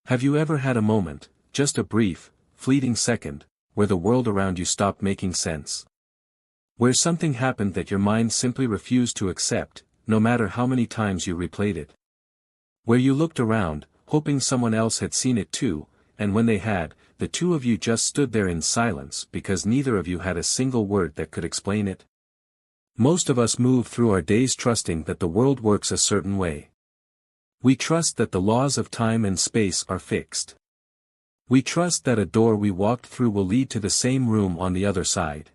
Have you ever had a moment, just a brief, fleeting second, where the world around you stopped making sense? Where something happened that your mind simply refused to accept, no matter how many times you replayed it? Where you looked around, hoping someone else had seen it too, and when they had, the two of you just stood there in silence because neither of you had a single word that could explain it? Most of us move through our days trusting that the world works a certain way. We trust that the laws of time and space are fixed. We trust that a door we walked through will lead to the same room on the other side.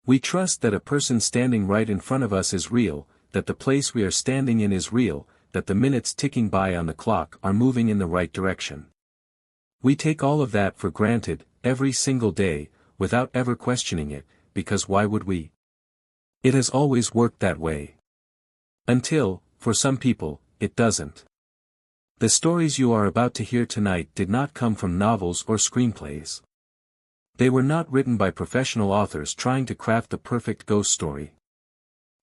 We trust that a person standing right in front of us is real, that the place we are standing in is real, that the minutes ticking by on the clock are moving in the right direction. We take all of that for granted, every single day, without ever questioning it, because why would we? It has always worked that way. Until, for some people, it doesn't. The stories you are about to hear tonight did not come from novels or screenplays. They were not written by professional authors trying to craft the perfect ghost story.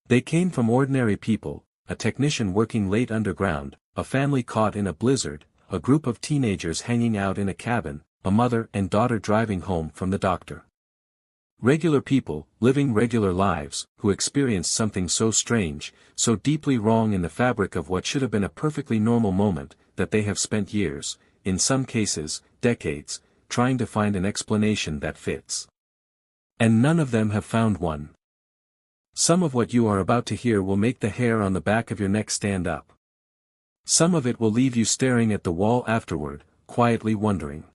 They came from ordinary people, a technician working late underground, a family caught in a blizzard, a group of teenagers hanging out in a cabin, a mother and daughter driving home from the doctor. Regular people, living regular lives, who experienced something so strange, so deeply wrong in the fabric of what should have been a perfectly normal moment, that they have spent years, in some cases, decades, trying to find an explanation that fits. And none of them have found one. Some of what you are about to hear will make the hair on the back of your neck stand up. Some of it will leave you staring at the wall afterward, quietly wondering.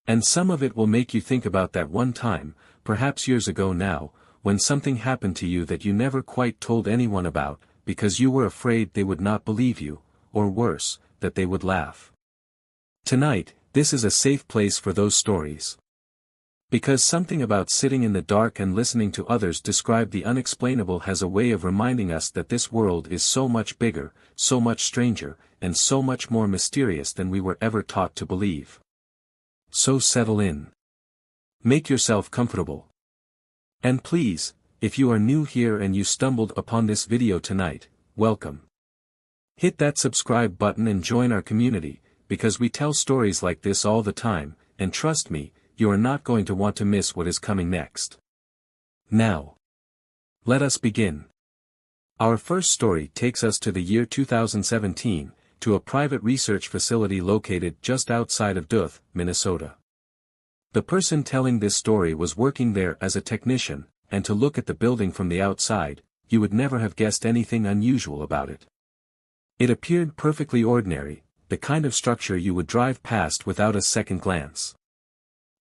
And some of it will make you think about that one time, perhaps years ago now, when something happened to you that you never quite told anyone about, because you were afraid they would not believe you, or worse, that they would laugh. Tonight, this is a safe place for those stories. Because something about sitting in the dark and listening to others describe the unexplainable has a way of reminding us that this world is so much bigger, so much stranger, and so much more mysterious than we were ever taught to believe. So settle in. Make yourself comfortable. And please, if you are new here and you stumbled upon this video tonight, welcome. Hit that subscribe button and join our community, because we tell stories like this all the time, and trust me, you are not going to want to miss what is coming next. Now, let us begin. Our first story takes us to the year 2017, to a private research facility located just outside of Duluth, Minnesota. The person telling this story was working there as a technician, and to look at the building from the outside, you would never have guessed anything unusual about it. It appeared perfectly ordinary, the kind of structure you would drive past without a second glance.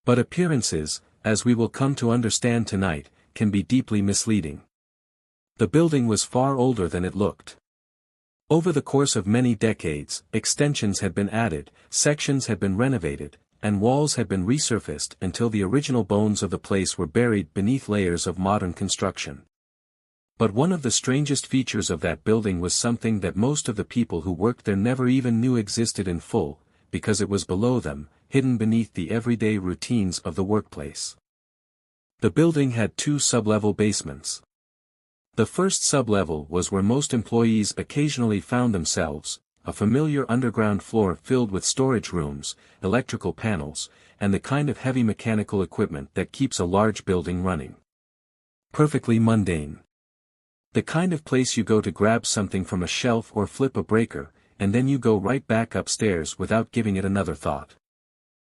But appearances, as we will come to understand tonight, can be deeply misleading. The building was far older than it looked. Over the course of many decades, extensions had been added, sections had been renovated, and walls had been resurfaced until the original bones of the place were buried beneath layers of modern construction. But one of the strangest features of that building was something that most of the people who worked there never even knew existed in full, because it was below them, hidden beneath the everyday routines of the workplace. The building had two sub-level basements. The first sub-level was where most employees occasionally found themselves, a familiar underground floor filled with storage rooms, electrical panels, and the kind of heavy mechanical equipment that keeps a large building running. Perfectly mundane. The kind of place you go to grab something from a shelf or flip a breaker, and then you go right back upstairs without giving it another thought.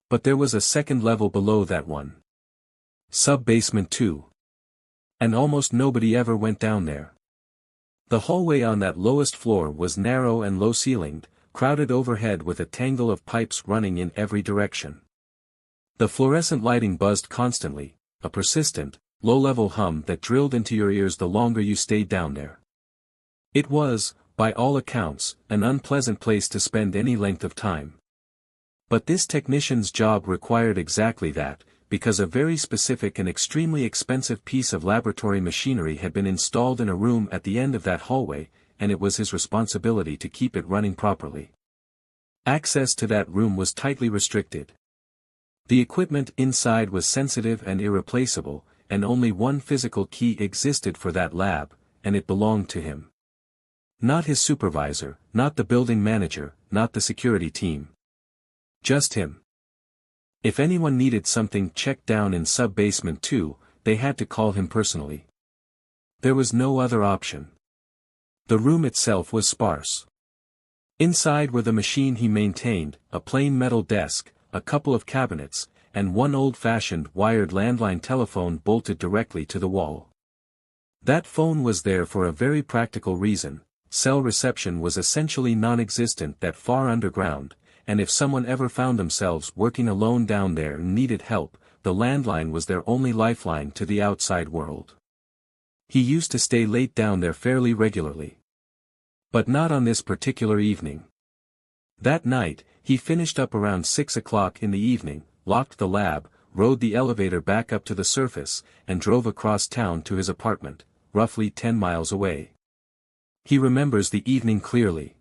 But there was a second level below that one. Sub-basement 2. And almost nobody ever went down there. The hallway on that lowest floor was narrow and low-ceilinged, crowded overhead with a tangle of pipes running in every direction. The fluorescent lighting buzzed constantly, a persistent, low-level hum that drilled into your ears the longer you stayed down there. It was, by all accounts, an unpleasant place to spend any length of time. But this technician's job required exactly that, because a very specific and extremely expensive piece of laboratory machinery had been installed in a room at the end of that hallway, and it was his responsibility to keep it running properly. Access to that room was tightly restricted. The equipment inside was sensitive and irreplaceable, and only one physical key existed for that lab, and it belonged to him. Not his supervisor, not the building manager, not the security team. Just him. If anyone needed something checked down in sub-basement 2, they had to call him personally. There was no other option. The room itself was sparse. Inside were the machine he maintained, a plain metal desk, a couple of cabinets, and one old-fashioned wired landline telephone bolted directly to the wall. That phone was there for a very practical reason. Cell reception was essentially non-existent that far underground, and if someone ever found themselves working alone down there and needed help, the landline was their only lifeline to the outside world. He used to stay late down there fairly regularly. But not on this particular evening. That night, he finished up around 6 o'clock in the evening, locked the lab, rode the elevator back up to the surface, and drove across town to his apartment, roughly 10 miles away. He remembers the evening clearly.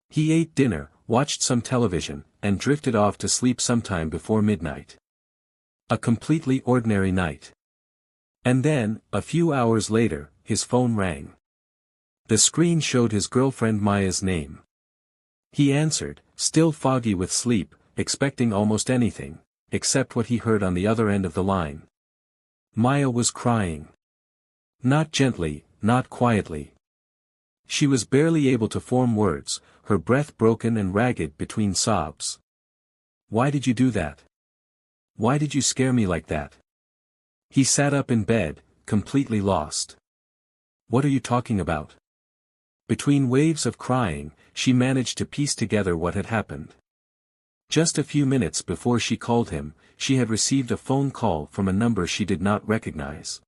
He ate dinner, watched some television, and drifted off to sleep sometime before midnight. A completely ordinary night. And then, a few hours later, his phone rang. The screen showed his girlfriend Maya's name. He answered, still foggy with sleep, expecting almost anything, except what he heard on the other end of the line. Maya was crying. Not gently, not quietly. She was barely able to form words, her breath broken and ragged between sobs. "Why did you do that? Why did you scare me like that?" He sat up in bed, completely lost. "What are you talking about?" Between waves of crying, she managed to piece together what had happened. Just a few minutes before she called him, she had received a phone call from a number she did not recognize.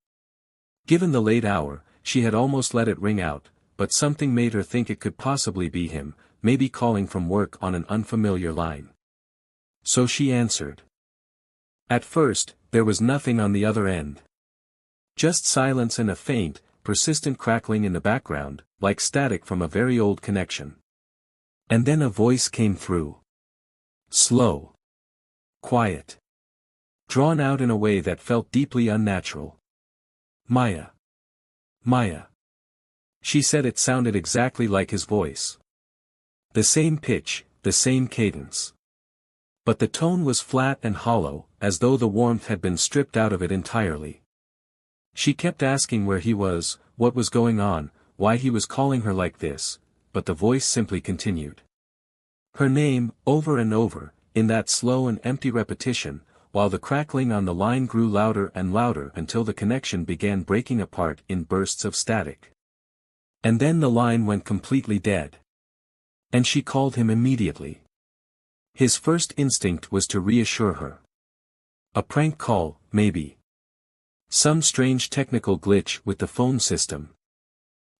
Given the late hour, she had almost let it ring out, but something made her think it could possibly be him, maybe calling from work on an unfamiliar line. So she answered. At first, there was nothing on the other end. Just silence and a faint, persistent crackling in the background, like static from a very old connection. And then a voice came through. Slow. Quiet. Drawn out in a way that felt deeply unnatural. "Maya. Maya." She said it sounded exactly like his voice. The same pitch, the same cadence. But the tone was flat and hollow, as though the warmth had been stripped out of it entirely. She kept asking where he was, what was going on, why he was calling her like this, but the voice simply continued. Her name, over and over, in that slow and empty repetition, while the crackling on the line grew louder and louder until the connection began breaking apart in bursts of static. And then the line went completely dead. And she called him immediately. His first instinct was to reassure her. A prank call, maybe. Some strange technical glitch with the phone system.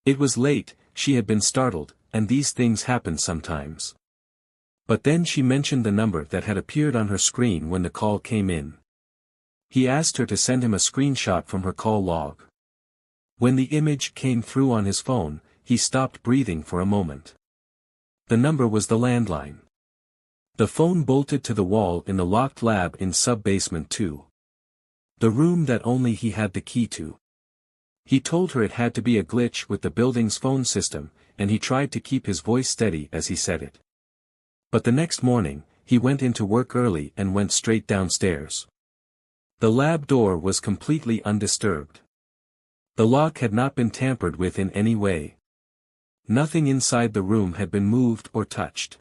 It was late, she had been startled, and these things happen sometimes. But then she mentioned the number that had appeared on her screen when the call came in. He asked her to send him a screenshot from her call log. When the image came through on his phone, he stopped breathing for a moment. The number was the landline. The phone bolted to the wall in the locked lab in sub-basement 2. The room that only he had the key to. He told her it had to be a glitch with the building's phone system, and he tried to keep his voice steady as he said it. But the next morning, he went into work early and went straight downstairs. The lab door was completely undisturbed. The lock had not been tampered with in any way. Nothing inside the room had been moved or touched.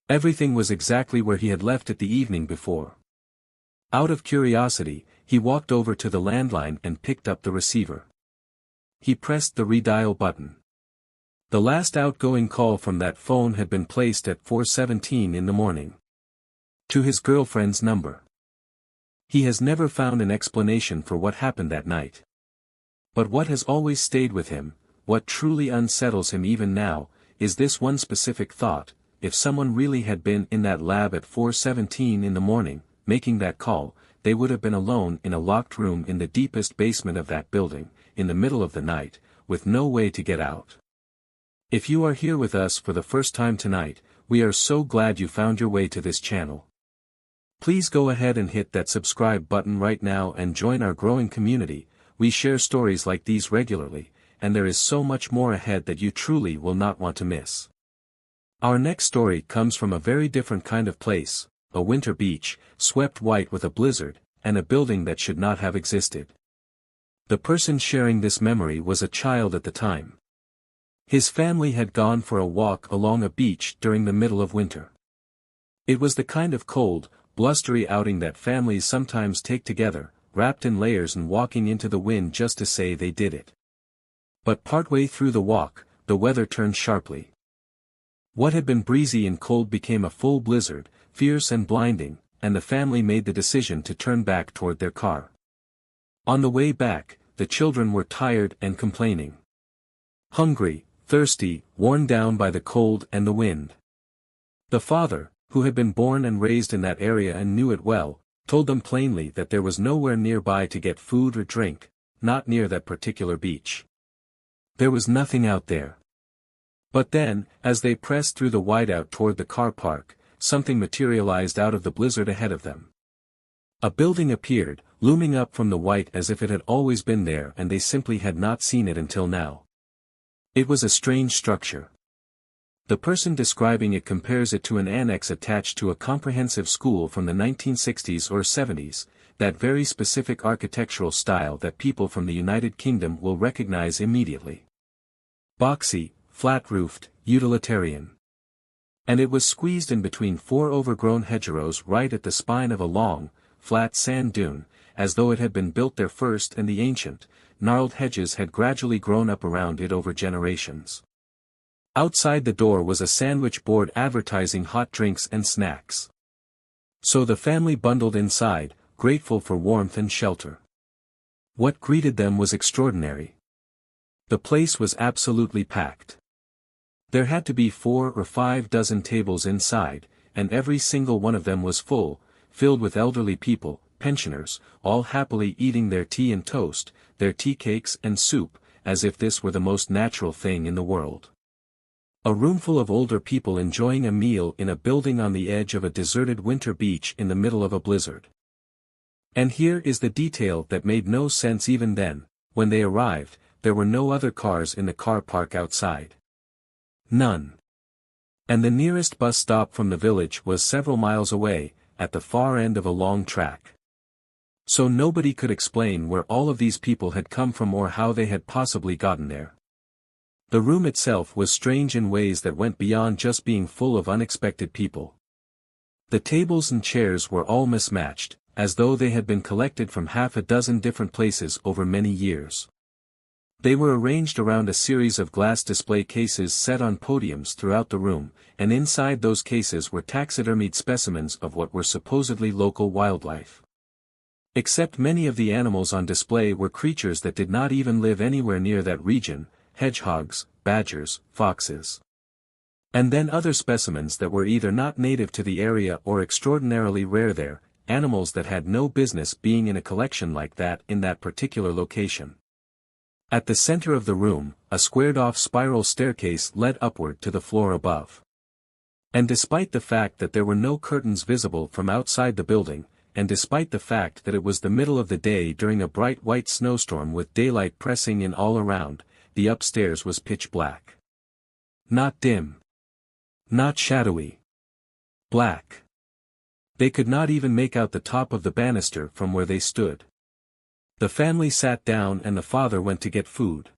Everything was exactly where he had left it the evening before. Out of curiosity, he walked over to the landline and picked up the receiver. He pressed the redial button. The last outgoing call from that phone had been placed at 4:17 in the morning. To his girlfriend's number. He has never found an explanation for what happened that night. But what has always stayed with him, what truly unsettles him even now, is this one specific thought: if someone really had been in that lab at 4:17 in the morning, making that call, they would have been alone in a locked room in the deepest basement of that building, in the middle of the night, with no way to get out. If you are here with us for the first time tonight, we are so glad you found your way to this channel. Please go ahead and hit that subscribe button right now and join our growing community. We share stories like these regularly, and there is so much more ahead that you truly will not want to miss. Our next story comes from a very different kind of place, a winter beach, swept white with a blizzard, and a building that should not have existed. The person sharing this memory was a child at the time. His family had gone for a walk along a beach during the middle of winter. It was the kind of cold, blustery outing that families sometimes take together, wrapped in layers and walking into the wind just to say they did it. But partway through the walk, the weather turned sharply. What had been breezy and cold became a full blizzard, fierce and blinding, and the family made the decision to turn back toward their car. On the way back, the children were tired and complaining. Hungry, thirsty, worn down by the cold and the wind. The father, who had been born and raised in that area and knew it well, told them plainly that there was nowhere nearby to get food or drink, not near that particular beach. There was nothing out there. But then, as they pressed through the whiteout toward the car park, something materialized out of the blizzard ahead of them. A building appeared, looming up from the white as if it had always been there and they simply had not seen it until now. It was a strange structure. The person describing it compares it to an annex attached to a comprehensive school from the 1960s or 70s, that very specific architectural style that people from the United Kingdom will recognize immediately. Boxy, flat-roofed, utilitarian. And it was squeezed in between four overgrown hedgerows right at the spine of a long, flat sand dune, as though it had been built there first and the ancient, gnarled hedges had gradually grown up around it over generations. Outside the door was a sandwich board advertising hot drinks and snacks. So the family bundled inside, grateful for warmth and shelter. What greeted them was extraordinary. The place was absolutely packed. There had to be 4 or 5 dozen tables inside, and every single one of them was full, filled with elderly people, pensioners, all happily eating their tea and toast, their tea cakes and soup, as if this were the most natural thing in the world. A roomful of older people enjoying a meal in a building on the edge of a deserted winter beach in the middle of a blizzard. And here is the detail that made no sense even then: when they arrived, there were no other cars in the car park outside. None. And the nearest bus stop from the village was several miles away, at the far end of a long track. So nobody could explain where all of these people had come from or how they had possibly gotten there. The room itself was strange in ways that went beyond just being full of unexpected people. The tables and chairs were all mismatched, as though they had been collected from half a dozen different places over many years. They were arranged around a series of glass display cases set on podiums throughout the room, and inside those cases were taxidermied specimens of what were supposedly local wildlife. Except many of the animals on display were creatures that did not even live anywhere near that region: hedgehogs, badgers, foxes. And then other specimens that were either not native to the area or extraordinarily rare there, animals that had no business being in a collection like that in that particular location. At the center of the room, a squared-off spiral staircase led upward to the floor above. And despite the fact that there were no curtains visible from outside the building, and despite the fact that it was the middle of the day during a bright white snowstorm with daylight pressing in all around, the upstairs was pitch black. Not dim. Not shadowy. Black. They could not even make out the top of the banister from where they stood. The family sat down and the father went to get food.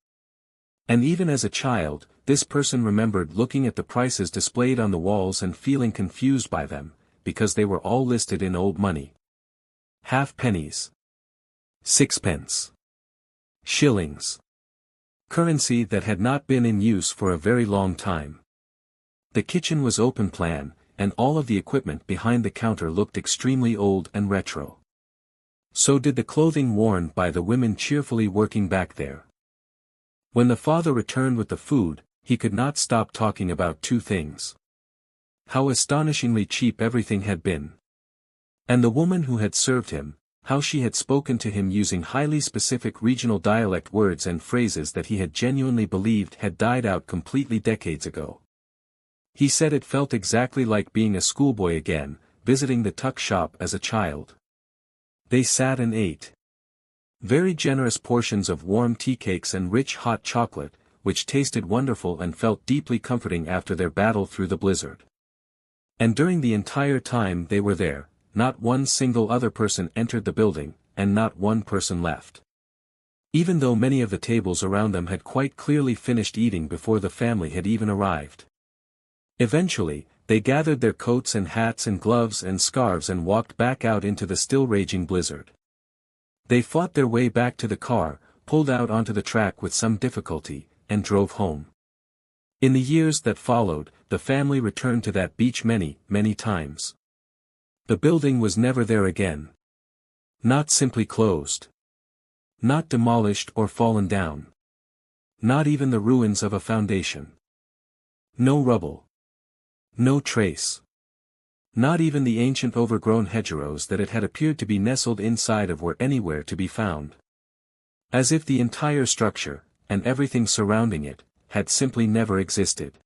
And even as a child, this person remembered looking at the prices displayed on the walls and feeling confused by them, because they were all listed in old money. Halfpennies. Sixpence. Shillings. Currency that had not been in use for a very long time. The kitchen was open plan, and all of the equipment behind the counter looked extremely old and retro. So did the clothing worn by the women cheerfully working back there. When the father returned with the food, he could not stop talking about two things. How astonishingly cheap everything had been. And the woman who had served him, how she had spoken to him using highly specific regional dialect words and phrases that he had genuinely believed had died out completely decades ago. He said it felt exactly like being a schoolboy again, visiting the tuck shop as a child. They sat and ate. Very generous portions of warm tea cakes and rich hot chocolate, which tasted wonderful and felt deeply comforting after their battle through the blizzard. And during the entire time they were there, not one single other person entered the building, and not one person left. Even though many of the tables around them had quite clearly finished eating before the family had even arrived. Eventually, they gathered their coats and hats and gloves and scarves and walked back out into the still raging blizzard. They fought their way back to the car, pulled out onto the track with some difficulty, and drove home. In the years that followed, the family returned to that beach many, many times. The building was never there again. Not simply closed. Not demolished or fallen down. Not even the ruins of a foundation. No rubble. No trace. Not even the ancient overgrown hedgerows that it had appeared to be nestled inside of were anywhere to be found. As if the entire structure, and everything surrounding it, had simply never existed.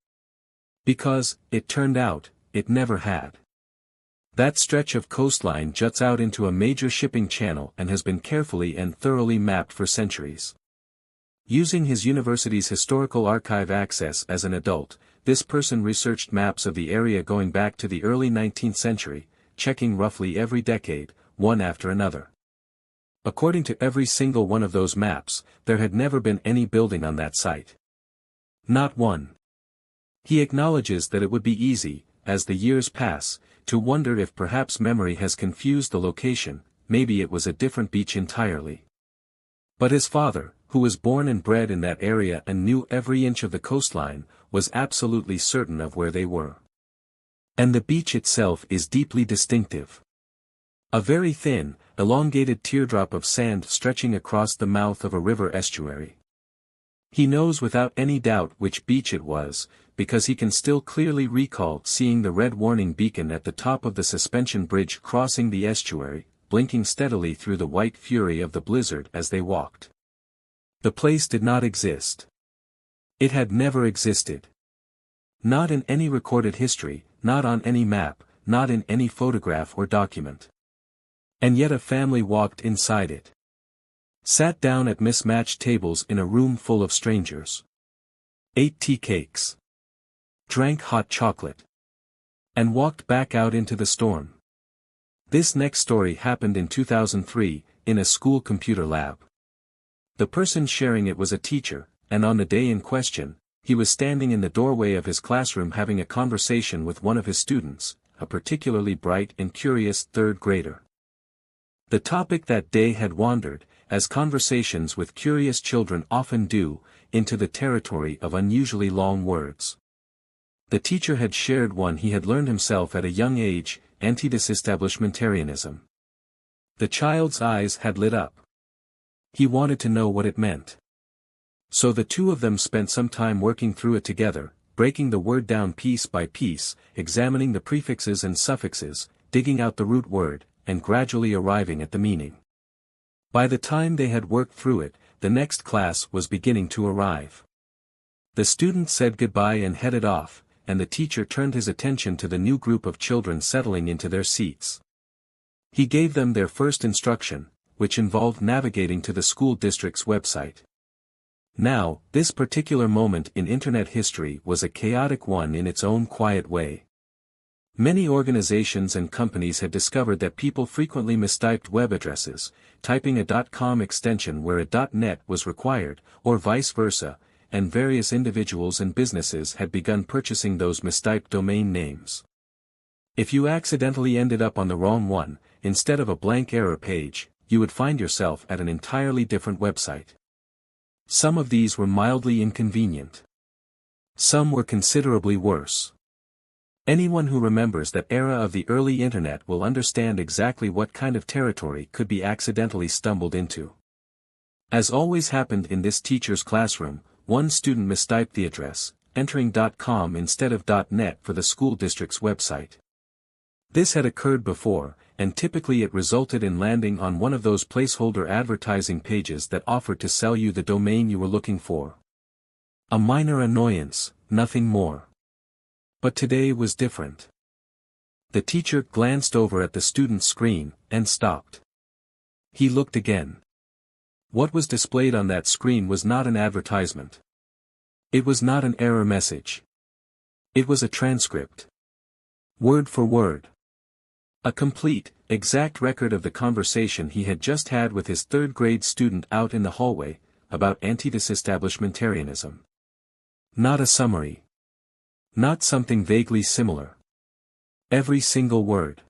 Because, it turned out, it never had. That stretch of coastline juts out into a major shipping channel and has been carefully and thoroughly mapped for centuries. Using his university's historical archive access as an adult, this person researched maps of the area going back to the early 19th century, checking roughly every decade, one after another. According to every single one of those maps, there had never been any building on that site. Not one. He acknowledges that it would be easy, as the years pass, to wonder if perhaps memory has confused the location, maybe it was a different beach entirely. But his father, who was born and bred in that area and knew every inch of the coastline, was absolutely certain of where they were. And the beach itself is deeply distinctive. A very thin, elongated teardrop of sand stretching across the mouth of a river estuary. He knows without any doubt which beach it was, because he can still clearly recall seeing the red warning beacon at the top of the suspension bridge crossing the estuary, blinking steadily through the white fury of the blizzard as they walked. The place did not exist. It had never existed. Not in any recorded history, not on any map, not in any photograph or document. And yet a family walked inside it. Sat down at mismatched tables in a room full of strangers. Ate tea cakes. Drank hot chocolate. And walked back out into the storm. This next story happened in 2003, in a school computer lab. The person sharing it was a teacher, and on the day in question, he was standing in the doorway of his classroom having a conversation with one of his students, a particularly bright and curious third grader. The topic that day had wandered, as conversations with curious children often do, into the territory of unusually long words. The teacher had shared one he had learned himself at a young age, anti-disestablishmentarianism. The child's eyes had lit up. He wanted to know what it meant. So the two of them spent some time working through it together, breaking the word down piece by piece, examining the prefixes and suffixes, digging out the root word, and gradually arriving at the meaning. By the time they had worked through it, the next class was beginning to arrive. The students said goodbye and headed off, and the teacher turned his attention to the new group of children settling into their seats. He gave them their first instruction, which involved navigating to the school district's website. Now, this particular moment in internet history was a chaotic one in its own quiet way. Many organizations and companies had discovered that people frequently mistyped web addresses, typing a .com extension where a .net was required, or vice versa, and various individuals and businesses had begun purchasing those mistyped domain names. If you accidentally ended up on the wrong one, instead of a blank error page, you would find yourself at an entirely different website. Some of these were mildly inconvenient. Some were considerably worse. Anyone who remembers that era of the early internet will understand exactly what kind of territory could be accidentally stumbled into. As always happened in this teacher's classroom, one student mistyped the address, entering .com instead of .net for the school district's website. This had occurred before, and typically it resulted in landing on one of those placeholder advertising pages that offered to sell you the domain you were looking for. A minor annoyance, nothing more. But today was different. The teacher glanced over at the student's screen, and stopped. He looked again. What was displayed on that screen was not an advertisement. It was not an error message. It was a transcript. Word for word. A complete, exact record of the conversation he had just had with his third-grade student out in the hallway, about anti-disestablishmentarianism. Not a summary. Not something vaguely similar. Every single word.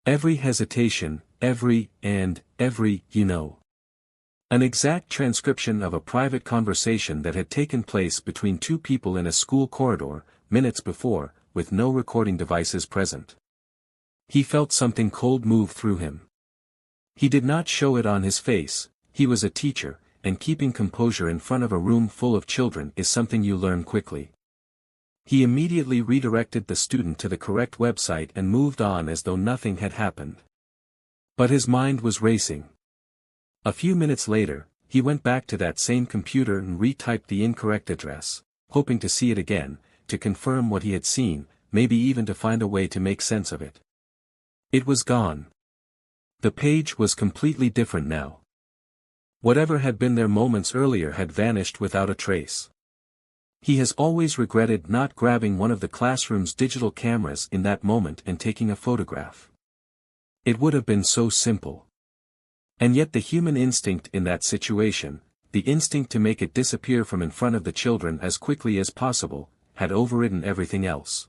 Every hesitation, every you know. An exact transcription of a private conversation that had taken place between two people in a school corridor, minutes before, with no recording devices present. He felt something cold move through him. He did not show it on his face. He was a teacher, and keeping composure in front of a room full of children is something you learn quickly. He immediately redirected the student to the correct website and moved on as though nothing had happened. But his mind was racing. A few minutes later, he went back to that same computer and retyped the incorrect address, hoping to see it again, to confirm what he had seen, maybe even to find a way to make sense of it. It was gone. The page was completely different now. Whatever had been there moments earlier had vanished without a trace. He has always regretted not grabbing one of the classroom's digital cameras in that moment and taking a photograph. It would have been so simple. And yet the human instinct in that situation, the instinct to make it disappear from in front of the children as quickly as possible, had overridden everything else.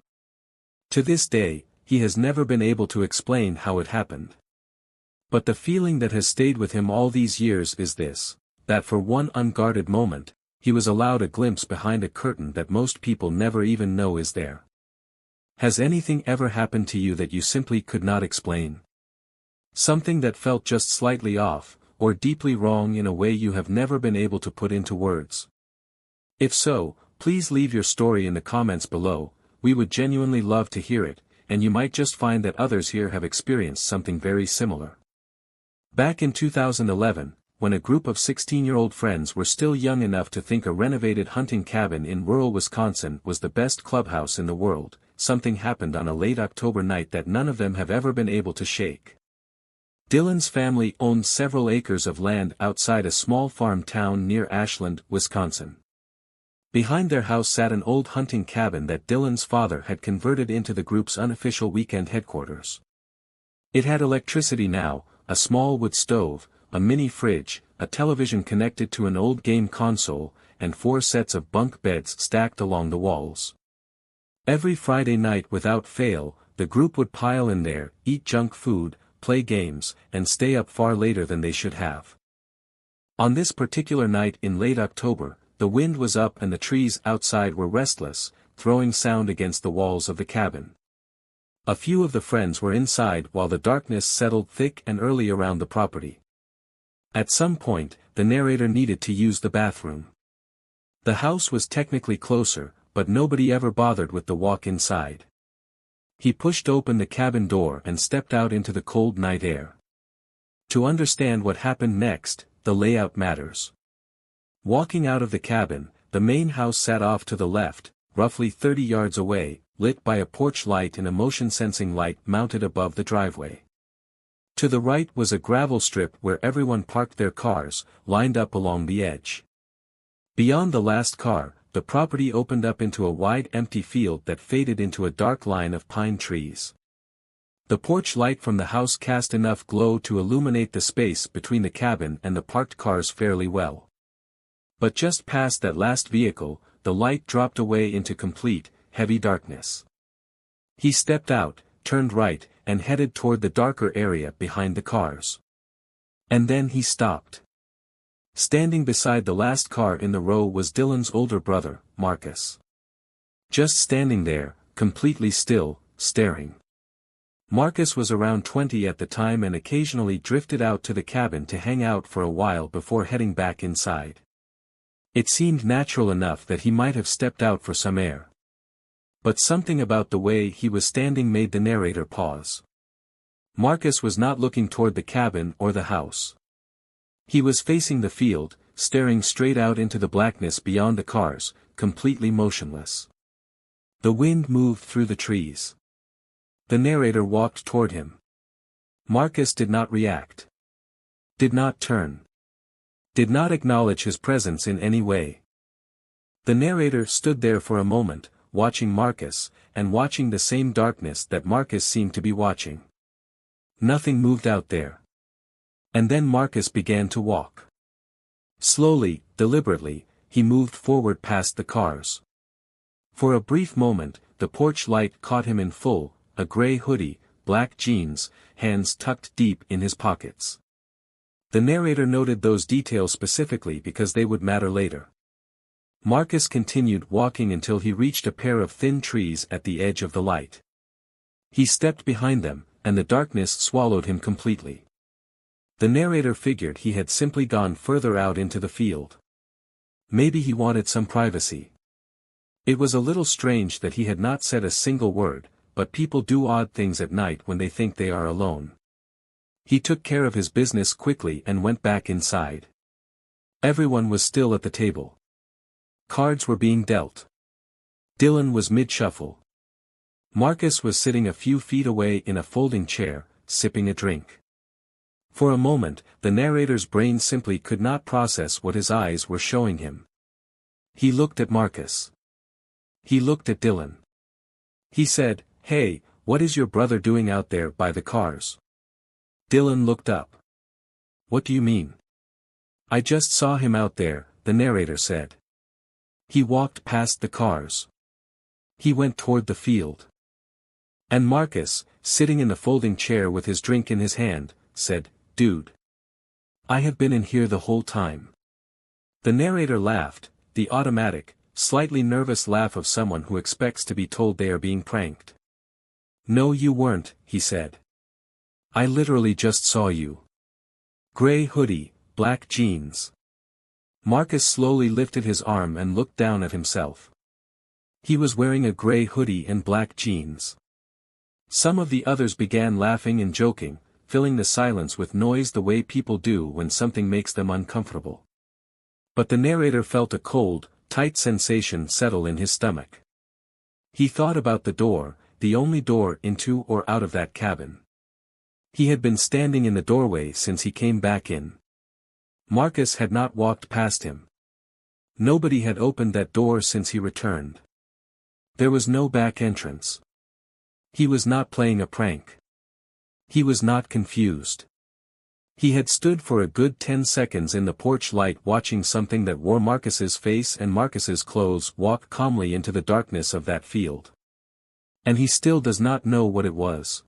To this day, he has never been able to explain how it happened. But the feeling that has stayed with him all these years is this, that for one unguarded moment, he was allowed a glimpse behind a curtain that most people never even know is there. Has anything ever happened to you that you simply could not explain? Something that felt just slightly off, or deeply wrong in a way you have never been able to put into words? If so, please leave your story in the comments below. We would genuinely love to hear it, and you might just find that others here have experienced something very similar. Back in 2011, when a group of 16-year-old friends were still young enough to think a renovated hunting cabin in rural Wisconsin was the best clubhouse in the world, something happened on a late October night that none of them have ever been able to shake. Dylan's family owned several acres of land outside a small farm town near Ashland, Wisconsin. Behind their house sat an old hunting cabin that Dylan's father had converted into the group's unofficial weekend headquarters. It had electricity now, a small wood stove, a mini fridge, a television connected to an old game console, and 4 sets of bunk beds stacked along the walls. Every Friday night without fail, the group would pile in there, eat junk food, play games, and stay up far later than they should have. On this particular night in late October, the wind was up and the trees outside were restless, throwing sound against the walls of the cabin. A few of the friends were inside while the darkness settled thick and early around the property. At some point, the narrator needed to use the bathroom. The house was technically closer, but nobody ever bothered with the walk inside. He pushed open the cabin door and stepped out into the cold night air. To understand what happened next, the layout matters. Walking out of the cabin, the main house sat off to the left, roughly 30 yards away, lit by a porch light and a motion-sensing light mounted above the driveway. To the right was a gravel strip where everyone parked their cars, lined up along the edge. Beyond the last car, the property opened up into a wide empty field that faded into a dark line of pine trees. The porch light from the house cast enough glow to illuminate the space between the cabin and the parked cars fairly well. But just past that last vehicle, the light dropped away into complete, heavy darkness. He stepped out, turned right, and headed toward the darker area behind the cars. And then he stopped. Standing beside the last car in the row was Dylan's older brother, Marcus. Just standing there, completely still, staring. Marcus was around 20 at the time and occasionally drifted out to the cabin to hang out for a while before heading back inside. It seemed natural enough that he might have stepped out for some air. But something about the way he was standing made the narrator pause. Marcus was not looking toward the cabin or the house. He was facing the field, staring straight out into the blackness beyond the cars, completely motionless. The wind moved through the trees. The narrator walked toward him. Marcus did not react. Did not turn. Did not acknowledge his presence in any way. The narrator stood there for a moment, watching Marcus, and watching the same darkness that Marcus seemed to be watching. Nothing moved out there. And then Marcus began to walk. Slowly, deliberately, he moved forward past the cars. For a brief moment, the porch light caught him in full, a gray hoodie, black jeans, hands tucked deep in his pockets. The narrator noted those details specifically because they would matter later. Marcus continued walking until he reached a pair of thin trees at the edge of the light. He stepped behind them, and the darkness swallowed him completely. The narrator figured he had simply gone further out into the field. Maybe he wanted some privacy. It was a little strange that he had not said a single word, but people do odd things at night when they think they are alone. He took care of his business quickly and went back inside. Everyone was still at the table. Cards were being dealt. Dylan was mid-shuffle. Marcus was sitting a few feet away in a folding chair, sipping a drink. For a moment, the narrator's brain simply could not process what his eyes were showing him. He looked at Marcus. He looked at Dylan. He said, "Hey, what is your brother doing out there by the cars?" Dylan looked up. "What do you mean?" "I just saw him out there," the narrator said. "He walked past the cars. He went toward the field." And Marcus, sitting in the folding chair with his drink in his hand, said, "Dude. I have been in here the whole time." The narrator laughed, the automatic, slightly nervous laugh of someone who expects to be told they are being pranked. "No, you weren't," he said. "I literally just saw you. Gray hoodie, black jeans." Marcus slowly lifted his arm and looked down at himself. He was wearing a gray hoodie and black jeans. Some of the others began laughing and joking, filling the silence with noise the way people do when something makes them uncomfortable. But the narrator felt a cold, tight sensation settle in his stomach. He thought about the door, the only door into or out of that cabin. He had been standing in the doorway since he came back in. Marcus had not walked past him. Nobody had opened that door since he returned. There was no back entrance. He was not playing a prank. He was not confused. He had stood for a good 10 seconds in the porch light watching something that wore Marcus's face and Marcus's clothes walk calmly into the darkness of that field. And he still does not know what it was.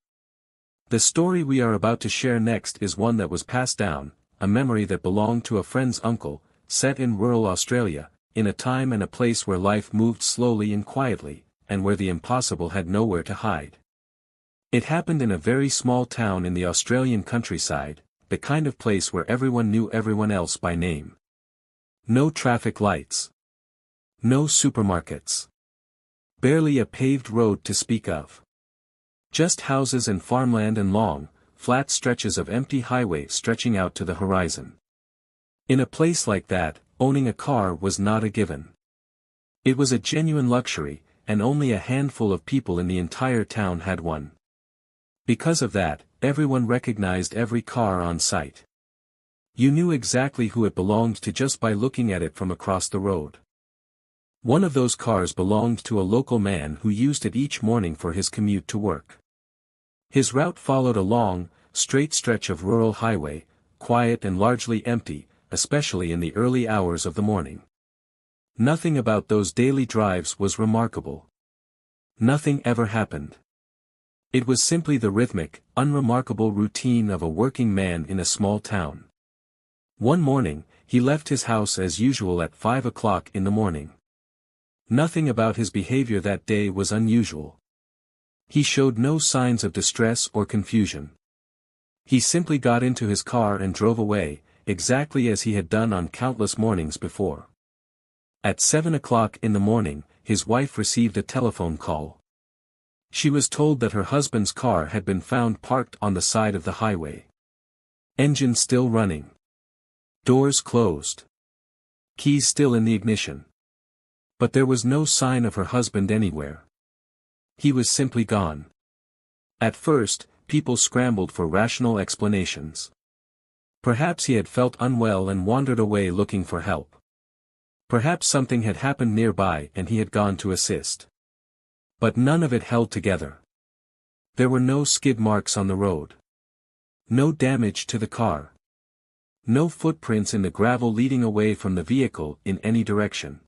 The story we are about to share next is one that was passed down, a memory that belonged to a friend's uncle, set in rural Australia, in a time and a place where life moved slowly and quietly, and where the impossible had nowhere to hide. It happened in a very small town in the Australian countryside, the kind of place where everyone knew everyone else by name. No traffic lights. No supermarkets. Barely a paved road to speak of. Just houses and farmland and long, flat stretches of empty highway stretching out to the horizon. In a place like that, owning a car was not a given. It was a genuine luxury, and only a handful of people in the entire town had one. Because of that, everyone recognized every car on sight. You knew exactly who it belonged to just by looking at it from across the road. One of those cars belonged to a local man who used it each morning for his commute to work. His route followed a long, straight stretch of rural highway, quiet and largely empty, especially in the early hours of the morning. Nothing about those daily drives was remarkable. Nothing ever happened. It was simply the rhythmic, unremarkable routine of a working man in a small town. One morning, he left his house as usual at 5 o'clock in the morning. Nothing about his behavior that day was unusual. He showed no signs of distress or confusion. He simply got into his car and drove away, exactly as he had done on countless mornings before. At 7 o'clock in the morning, his wife received a telephone call. She was told that her husband's car had been found parked on the side of the highway. Engine still running. Doors closed. Keys still in the ignition. But there was no sign of her husband anywhere. He was simply gone. At first, people scrambled for rational explanations. Perhaps he had felt unwell and wandered away looking for help. Perhaps something had happened nearby and he had gone to assist. But none of it held together. There were no skid marks on the road. No damage to the car. No footprints in the gravel leading away from the vehicle in any direction.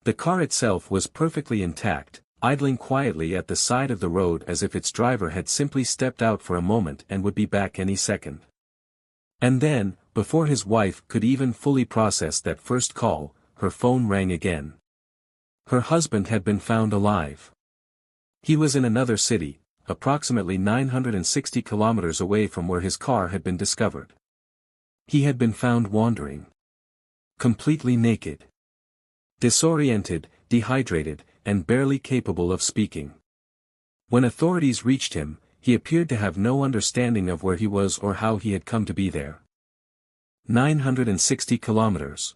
The car itself was perfectly intact, idling quietly at the side of the road as if its driver had simply stepped out for a moment and would be back any second. And then, before his wife could even fully process that first call, her phone rang again. Her husband had been found alive. He was in another city, approximately 960 kilometers away from where his car had been discovered. He had been found wandering. Completely naked. Disoriented, dehydrated, and barely capable of speaking. When authorities reached him, he appeared to have no understanding of where he was or how he had come to be there. 960 kilometers.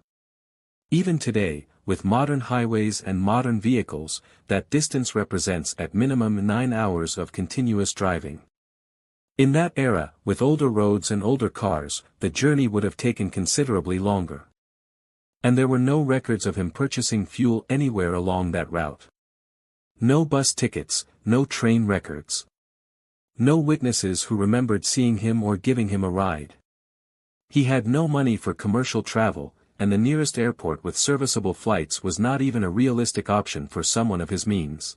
Even today, with modern highways and modern vehicles, that distance represents at minimum 9 hours of continuous driving. In that era, with older roads and older cars, the journey would have taken considerably longer. And there were no records of him purchasing fuel anywhere along that route. No bus tickets, no train records. No witnesses who remembered seeing him or giving him a ride. He had no money for commercial travel, and the nearest airport with serviceable flights was not even a realistic option for someone of his means.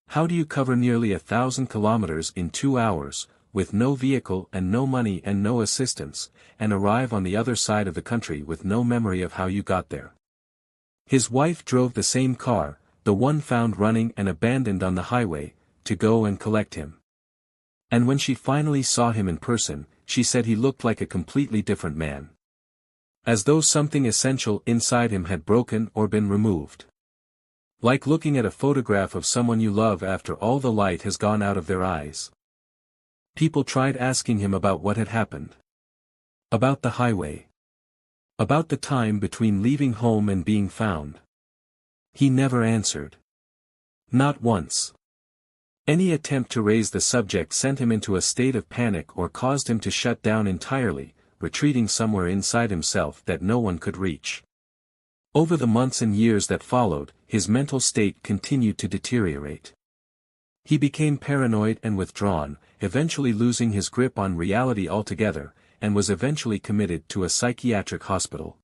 How do you cover nearly 1,000 kilometers in 2 hours, with no vehicle and no money and no assistance, and arrive on the other side of the country with no memory of how you got there? His wife drove the same car, the one found running and abandoned on the highway, to go and collect him. And when she finally saw him in person, she said he looked like a completely different man. As though something essential inside him had broken or been removed. Like looking at a photograph of someone you love after all the light has gone out of their eyes. People tried asking him about what had happened. About the highway. About the time between leaving home and being found. He never answered. Not once. Any attempt to raise the subject sent him into a state of panic or caused him to shut down entirely, retreating somewhere inside himself that no one could reach. Over the months and years that followed, his mental state continued to deteriorate. He became paranoid and withdrawn, eventually losing his grip on reality altogether, and was eventually committed to a psychiatric hospital.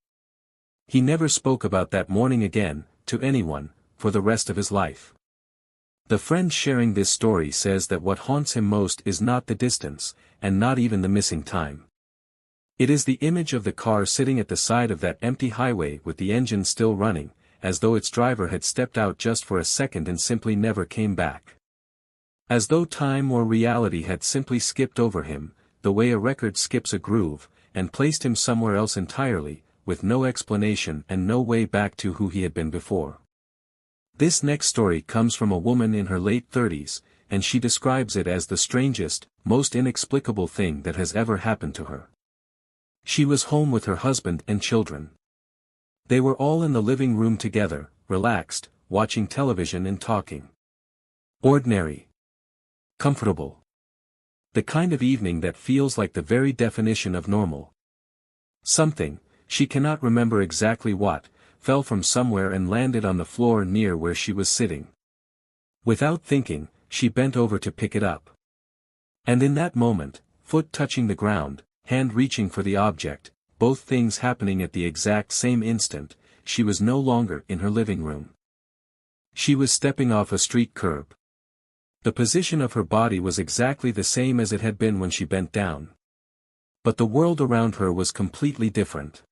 He never spoke about that morning again, to anyone, for the rest of his life. The friend sharing this story says that what haunts him most is not the distance, and not even the missing time. It is the image of the car sitting at the side of that empty highway with the engine still running, as though its driver had stepped out just for a second and simply never came back. As though time or reality had simply skipped over him, the way a record skips a groove, and placed him somewhere else entirely, with no explanation and no way back to who he had been before. This next story comes from a woman in her late 30s, and she describes it as the strangest, most inexplicable thing that has ever happened to her. She was home with her husband and children. They were all in the living room together, relaxed, watching television and talking. Ordinary. Comfortable. The kind of evening that feels like the very definition of normal. Something, she cannot remember exactly what, fell from somewhere and landed on the floor near where she was sitting. Without thinking, she bent over to pick it up. And in that moment, foot touching the ground, hand reaching for the object, both things happening at the exact same instant, she was no longer in her living room. She was stepping off a street curb. The position of her body was exactly the same as it had been when she bent down. But the world around her was completely different.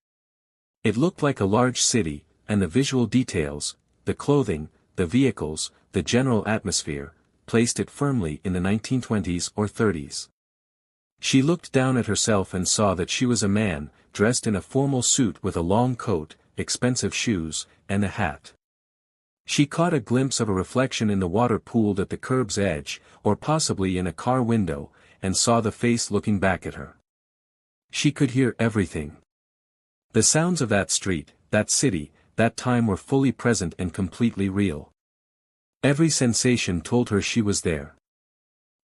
It looked like a large city, and the visual details, the clothing, the vehicles, the general atmosphere, placed it firmly in the 1920s or 30s. She looked down at herself and saw that she was a man, dressed in a formal suit with a long coat, expensive shoes, and a hat. She caught a glimpse of a reflection in the water pooled at the curb's edge, or possibly in a car window, and saw the face looking back at her. She could hear everything. The sounds of that street, that city, that time were fully present and completely real. Every sensation told her she was there.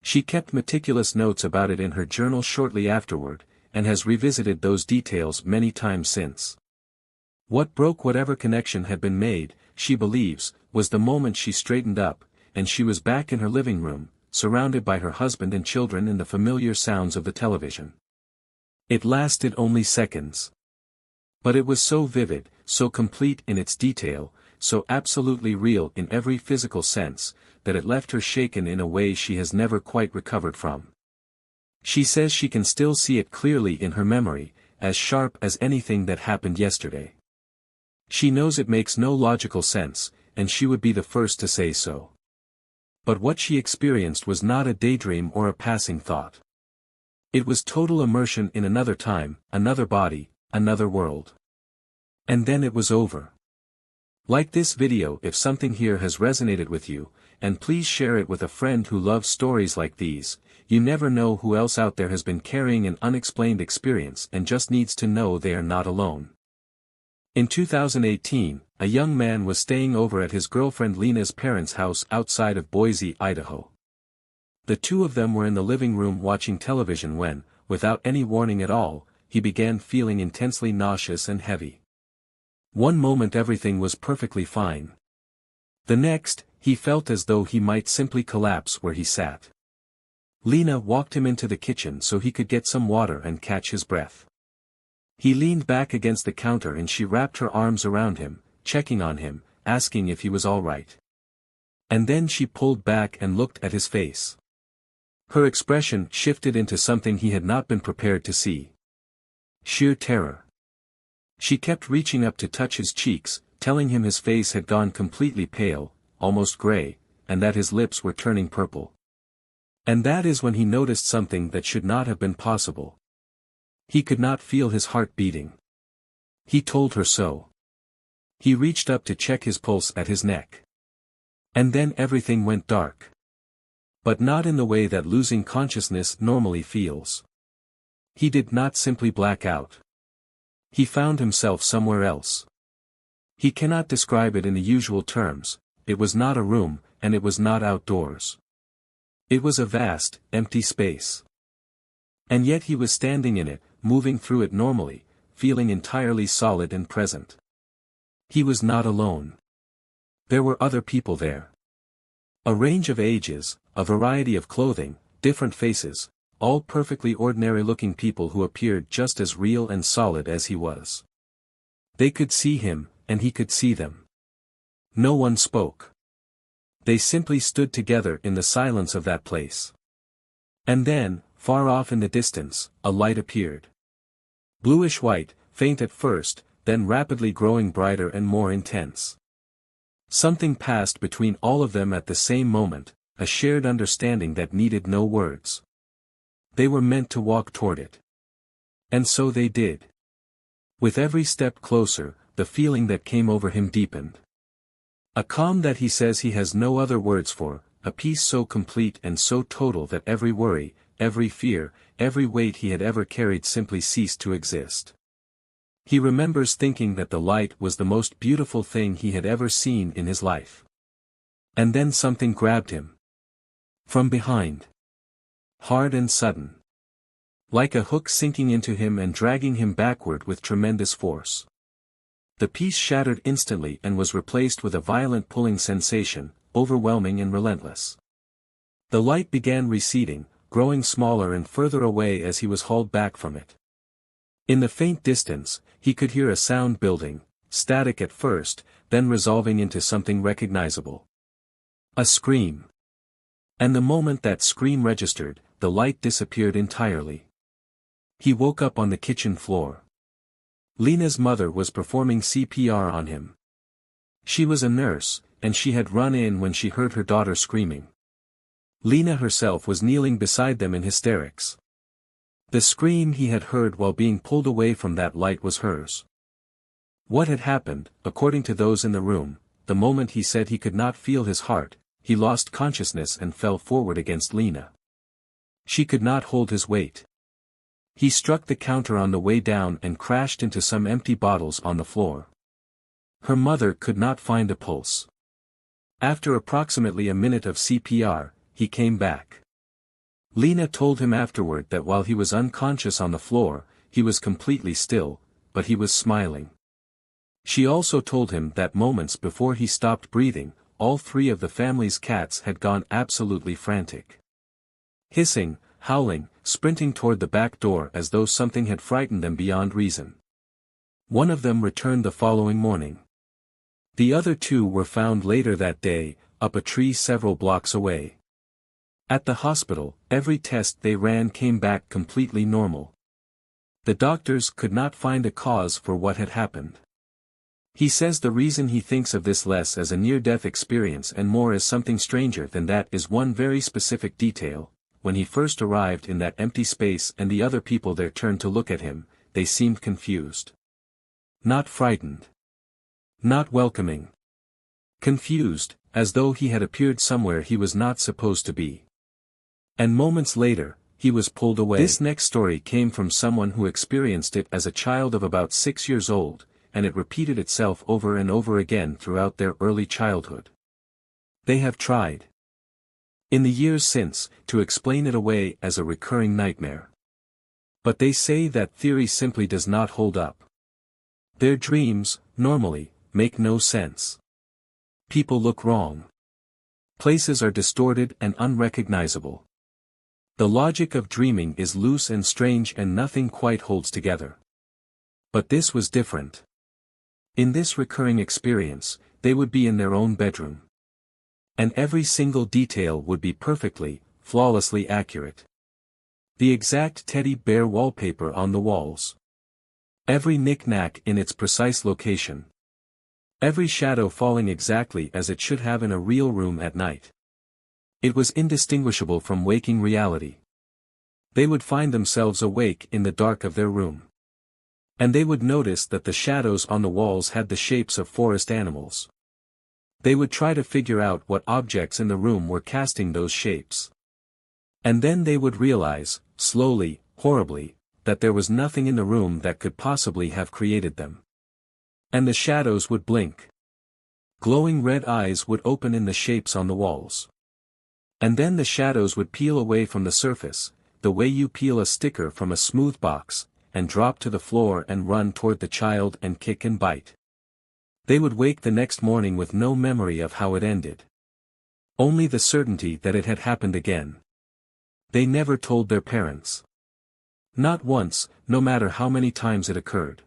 She kept meticulous notes about it in her journal shortly afterward, and has revisited those details many times since. What broke whatever connection had been made, she believes, was the moment she straightened up, and she was back in her living room, surrounded by her husband and children and the familiar sounds of the television. It lasted only seconds. But it was so vivid, so complete in its detail, so absolutely real in every physical sense, that it left her shaken in a way she has never quite recovered from. She says she can still see it clearly in her memory, as sharp as anything that happened yesterday. She knows it makes no logical sense, and she would be the first to say so. But what she experienced was not a daydream or a passing thought. It was total immersion in another time, another body, another world. And then it was over. Like this video if something here has resonated with you, and please share it with a friend who loves stories like these. You never know who else out there has been carrying an unexplained experience and just needs to know they are not alone. In 2018, a young man was staying over at his girlfriend Lena's parents' house outside of Boise, Idaho. The two of them were in the living room watching television when, without any warning at all, he began feeling intensely nauseous and heavy. One moment everything was perfectly fine. The next, he felt as though he might simply collapse where he sat. Lena walked him into the kitchen so he could get some water and catch his breath. He leaned back against the counter and she wrapped her arms around him, checking on him, asking if he was all right. And then she pulled back and looked at his face. Her expression shifted into something he had not been prepared to see. Sheer terror. She kept reaching up to touch his cheeks, telling him his face had gone completely pale, almost gray, and that his lips were turning purple. And that is when he noticed something that should not have been possible. He could not feel his heart beating. He told her so. He reached up to check his pulse at his neck. And then everything went dark. But not in the way that losing consciousness normally feels. He did not simply black out. He found himself somewhere else. He cannot describe it in the usual terms. It was not a room, and it was not outdoors. It was a vast, empty space. And yet he was standing in it, moving through it normally, feeling entirely solid and present. He was not alone. There were other people there. A range of ages, a variety of clothing, different faces, all perfectly ordinary-looking people who appeared just as real and solid as he was. They could see him, and he could see them. No one spoke. They simply stood together in the silence of that place. And then, far off in the distance, a light appeared. Bluish-white, faint at first, then rapidly growing brighter and more intense. Something passed between all of them at the same moment, a shared understanding that needed no words. They were meant to walk toward it. And so they did. With every step closer, the feeling that came over him deepened. A calm that he says he has no other words for, a peace so complete and so total that every worry, every fear, every weight he had ever carried simply ceased to exist. He remembers thinking that the light was the most beautiful thing he had ever seen in his life. And then something grabbed him. From behind. Hard and sudden. Like a hook sinking into him and dragging him backward with tremendous force. The peace shattered instantly and was replaced with a violent pulling sensation, overwhelming and relentless. The light began receding, growing smaller and further away as he was hauled back from it. In the faint distance, he could hear a sound building, static at first, then resolving into something recognizable. A scream. And the moment that scream registered, the light disappeared entirely. He woke up on the kitchen floor. Lena's mother was performing CPR on him. She was a nurse, and she had run in when she heard her daughter screaming. Lena herself was kneeling beside them in hysterics. The scream he had heard while being pulled away from that light was hers. What had happened, according to those in the room, the moment he said he could not feel his heart, he lost consciousness and fell forward against Lena. She could not hold his weight. He struck the counter on the way down and crashed into some empty bottles on the floor. Her mother could not find a pulse. After approximately a minute of CPR, he came back. Lena told him afterward that while he was unconscious on the floor, he was completely still, but he was smiling. She also told him that moments before he stopped breathing, all three of the family's cats had gone absolutely frantic. Hissing, howling, sprinting toward the back door as though something had frightened them beyond reason. One of them returned the following morning. The other two were found later that day, up a tree several blocks away. At the hospital, every test they ran came back completely normal. The doctors could not find a cause for what had happened. He says the reason he thinks of this less as a near-death experience and more as something stranger than that is one very specific detail. When he first arrived in that empty space and the other people there turned to look at him, they seemed confused. Not frightened. Not welcoming. Confused, as though he had appeared somewhere he was not supposed to be. And moments later, he was pulled away. This next story came from someone who experienced it as a child of about 6 years old, and it repeated itself over and over again throughout their early childhood. They have tried, in the years since, to explain it away as a recurring nightmare. But they say that theory simply does not hold up. Their dreams, normally, make no sense. People look wrong. Places are distorted and unrecognizable. The logic of dreaming is loose and strange and nothing quite holds together. But this was different. In this recurring experience, they would be in their own bedroom. And every single detail would be perfectly, flawlessly accurate. The exact teddy bear wallpaper on the walls. Every knick-knack in its precise location. Every shadow falling exactly as it should have in a real room at night. It was indistinguishable from waking reality. They would find themselves awake in the dark of their room. And they would notice that the shadows on the walls had the shapes of forest animals. They would try to figure out what objects in the room were casting those shapes. And then they would realize, slowly, horribly, that there was nothing in the room that could possibly have created them. And the shadows would blink. Glowing red eyes would open in the shapes on the walls. And then the shadows would peel away from the surface, the way you peel a sticker from a smooth box, and drop to the floor and run toward the child and kick and bite. They would wake the next morning with no memory of how it ended. Only the certainty that it had happened again. They never told their parents. Not once, no matter how many times it occurred.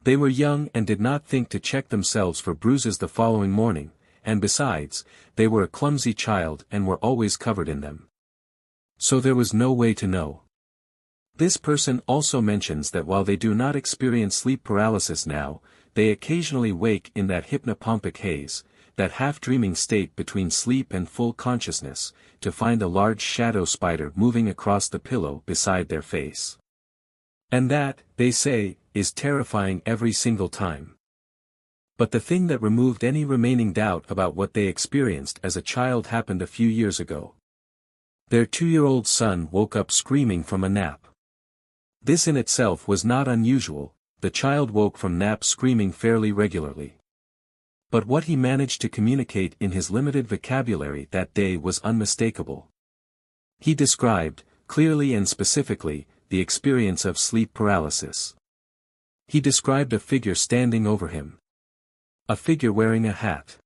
They were young and did not think to check themselves for bruises the following morning, and besides, they were a clumsy child and were always covered in them. So there was no way to know. This person also mentions that while they do not experience sleep paralysis now, they occasionally wake in that hypnopompic haze, that half-dreaming state between sleep and full consciousness, to find a large shadow spider moving across the pillow beside their face. And that, they say, is terrifying every single time. But the thing that removed any remaining doubt about what they experienced as a child happened a few years ago. Their 2-year-old son woke up screaming from a nap. This in itself was not unusual, the child woke from naps screaming fairly regularly. But what he managed to communicate in his limited vocabulary that day was unmistakable. He described, clearly and specifically, the experience of sleep paralysis. He described a figure standing over him. A figure wearing a hat.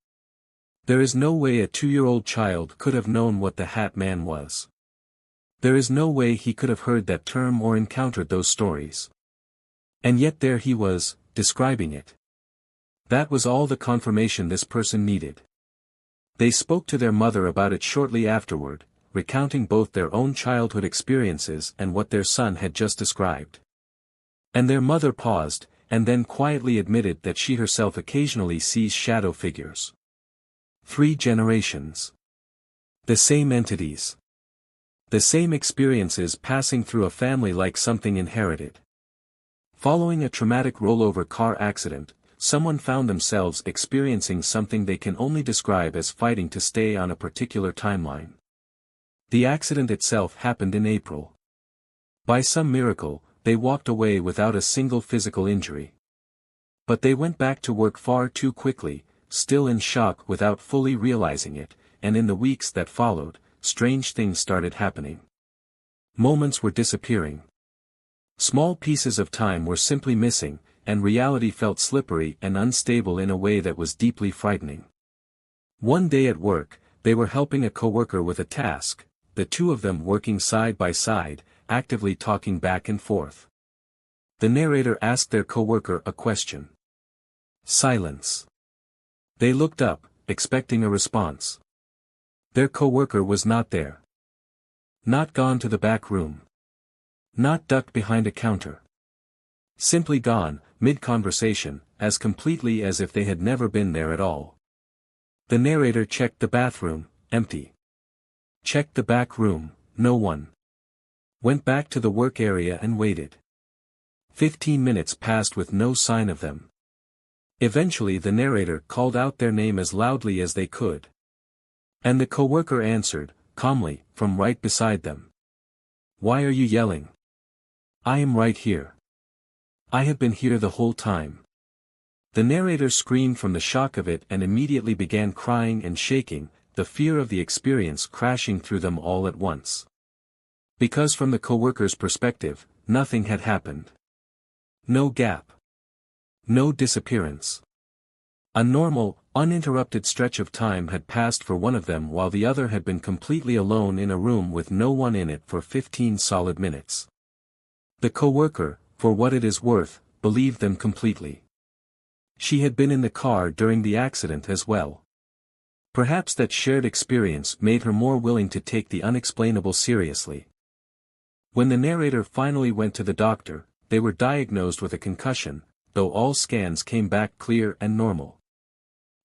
There is no way a 2-year-old child could have known what the Hat Man was. There is no way he could have heard that term or encountered those stories. And yet there he was, describing it. That was all the confirmation this person needed. They spoke to their mother about it shortly afterward, recounting both their own childhood experiences and what their son had just described. And their mother paused, and then quietly admitted that she herself occasionally sees shadow figures. 3 generations. The same entities. The same experiences passing through a family like something inherited. Following a traumatic rollover car accident, someone found themselves experiencing something they can only describe as fighting to stay on a particular timeline. The accident itself happened in April. By some miracle, they walked away without a single physical injury. But they went back to work far too quickly, still in shock without fully realizing it, and in the weeks that followed, strange things started happening. Moments were disappearing. Small pieces of time were simply missing, and reality felt slippery and unstable in a way that was deeply frightening. One day at work, they were helping a coworker with a task, the two of them working side by side, actively talking back and forth. The narrator asked their coworker a question. Silence. They looked up, expecting a response. Their coworker was not there. Not gone to the back room. Not ducked behind a counter. Simply gone, mid-conversation, as completely as if they had never been there at all. The narrator checked the bathroom, empty. Checked the back room, no one. Went back to the work area and waited. 15 minutes passed with no sign of them. Eventually the narrator called out their name as loudly as they could. And the coworker answered, calmly, from right beside them. Why are you yelling? I am right here. I have been here the whole time. The narrator screamed from the shock of it and immediately began crying and shaking, the fear of the experience crashing through them all at once. Because from the coworker's perspective, nothing had happened. No gap. No disappearance. A normal, uninterrupted stretch of time had passed for one of them while the other had been completely alone in a room with no one in it for 15 solid minutes. The coworker, for what it is worth, believed them completely. She had been in the car during the accident as well. Perhaps that shared experience made her more willing to take the unexplainable seriously. When the narrator finally went to the doctor, they were diagnosed with a concussion, though all scans came back clear and normal.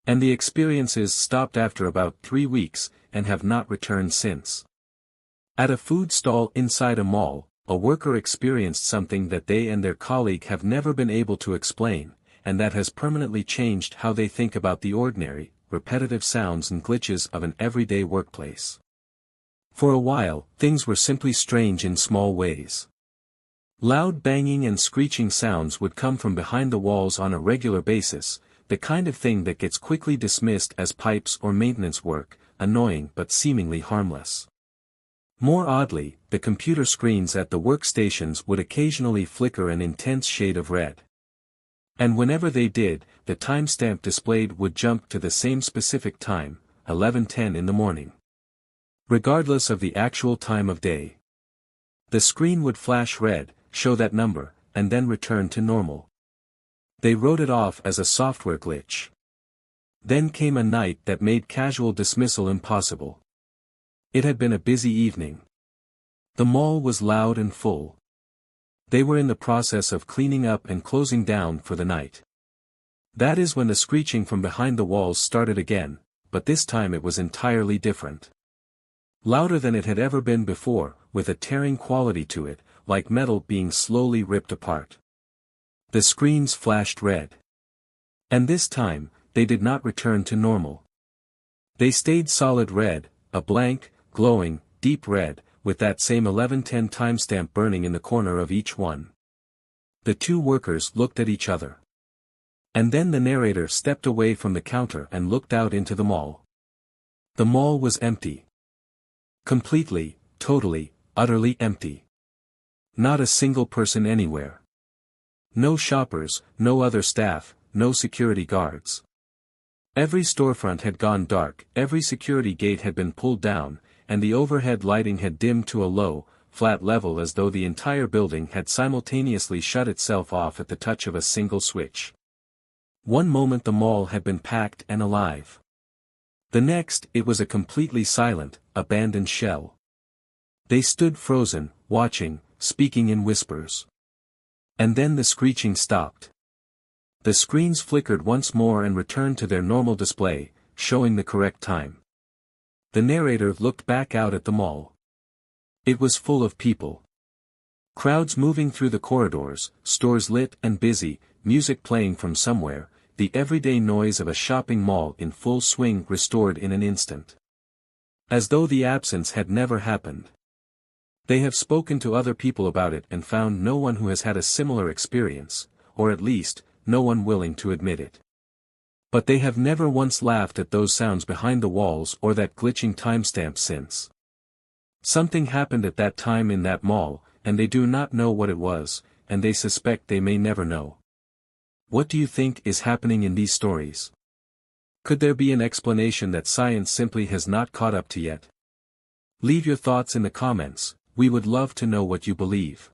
And the experiences stopped after about 3 weeks, and have not returned since. At a food stall inside a mall, a worker experienced something that they and their colleague have never been able to explain, and that has permanently changed how they think about the ordinary, repetitive sounds and glitches of an everyday workplace. For a while, things were simply strange in small ways. Loud banging and screeching sounds would come from behind the walls on a regular basis, the kind of thing that gets quickly dismissed as pipes or maintenance work, annoying but seemingly harmless. More oddly, the computer screens at the workstations would occasionally flicker an intense shade of red. And whenever they did, the timestamp displayed would jump to the same specific time, 11:10 in the morning. Regardless of the actual time of day. The screen would flash red, show that number, and then return to normal. They wrote it off as a software glitch. Then came a night that made casual dismissal impossible. It had been a busy evening. The mall was loud and full. They were in the process of cleaning up and closing down for the night. That is when the screeching from behind the walls started again, but this time it was entirely different. Louder than it had ever been before, with a tearing quality to it, like metal being slowly ripped apart. The screens flashed red. And this time, they did not return to normal. They stayed solid red, a blank, glowing, deep red, with that same 11:10 timestamp burning in the corner of each one. The two workers looked at each other. And then the narrator stepped away from the counter and looked out into the mall. The mall was empty. Completely, totally, utterly empty. Not a single person anywhere. No shoppers, no other staff, no security guards. Every storefront had gone dark, every security gate had been pulled down, and the overhead lighting had dimmed to a low, flat level as though the entire building had simultaneously shut itself off at the touch of a single switch. One moment the mall had been packed and alive. The next, it was a completely silent, abandoned shell. They stood frozen, watching, speaking in whispers. And then the screeching stopped. The screens flickered once more and returned to their normal display, showing the correct time. The narrator looked back out at the mall. It was full of people. Crowds moving through the corridors, stores lit and busy, music playing from somewhere, the everyday noise of a shopping mall in full swing restored in an instant. As though the absence had never happened. They have spoken to other people about it and found no one who has had a similar experience, or at least, no one willing to admit it. But they have never once laughed at those sounds behind the walls or that glitching timestamp since. Something happened at that time in that mall, and they do not know what it was, and they suspect they may never know. What do you think is happening in these stories? Could there be an explanation that science simply has not caught up to yet? Leave your thoughts in the comments, we would love to know what you believe.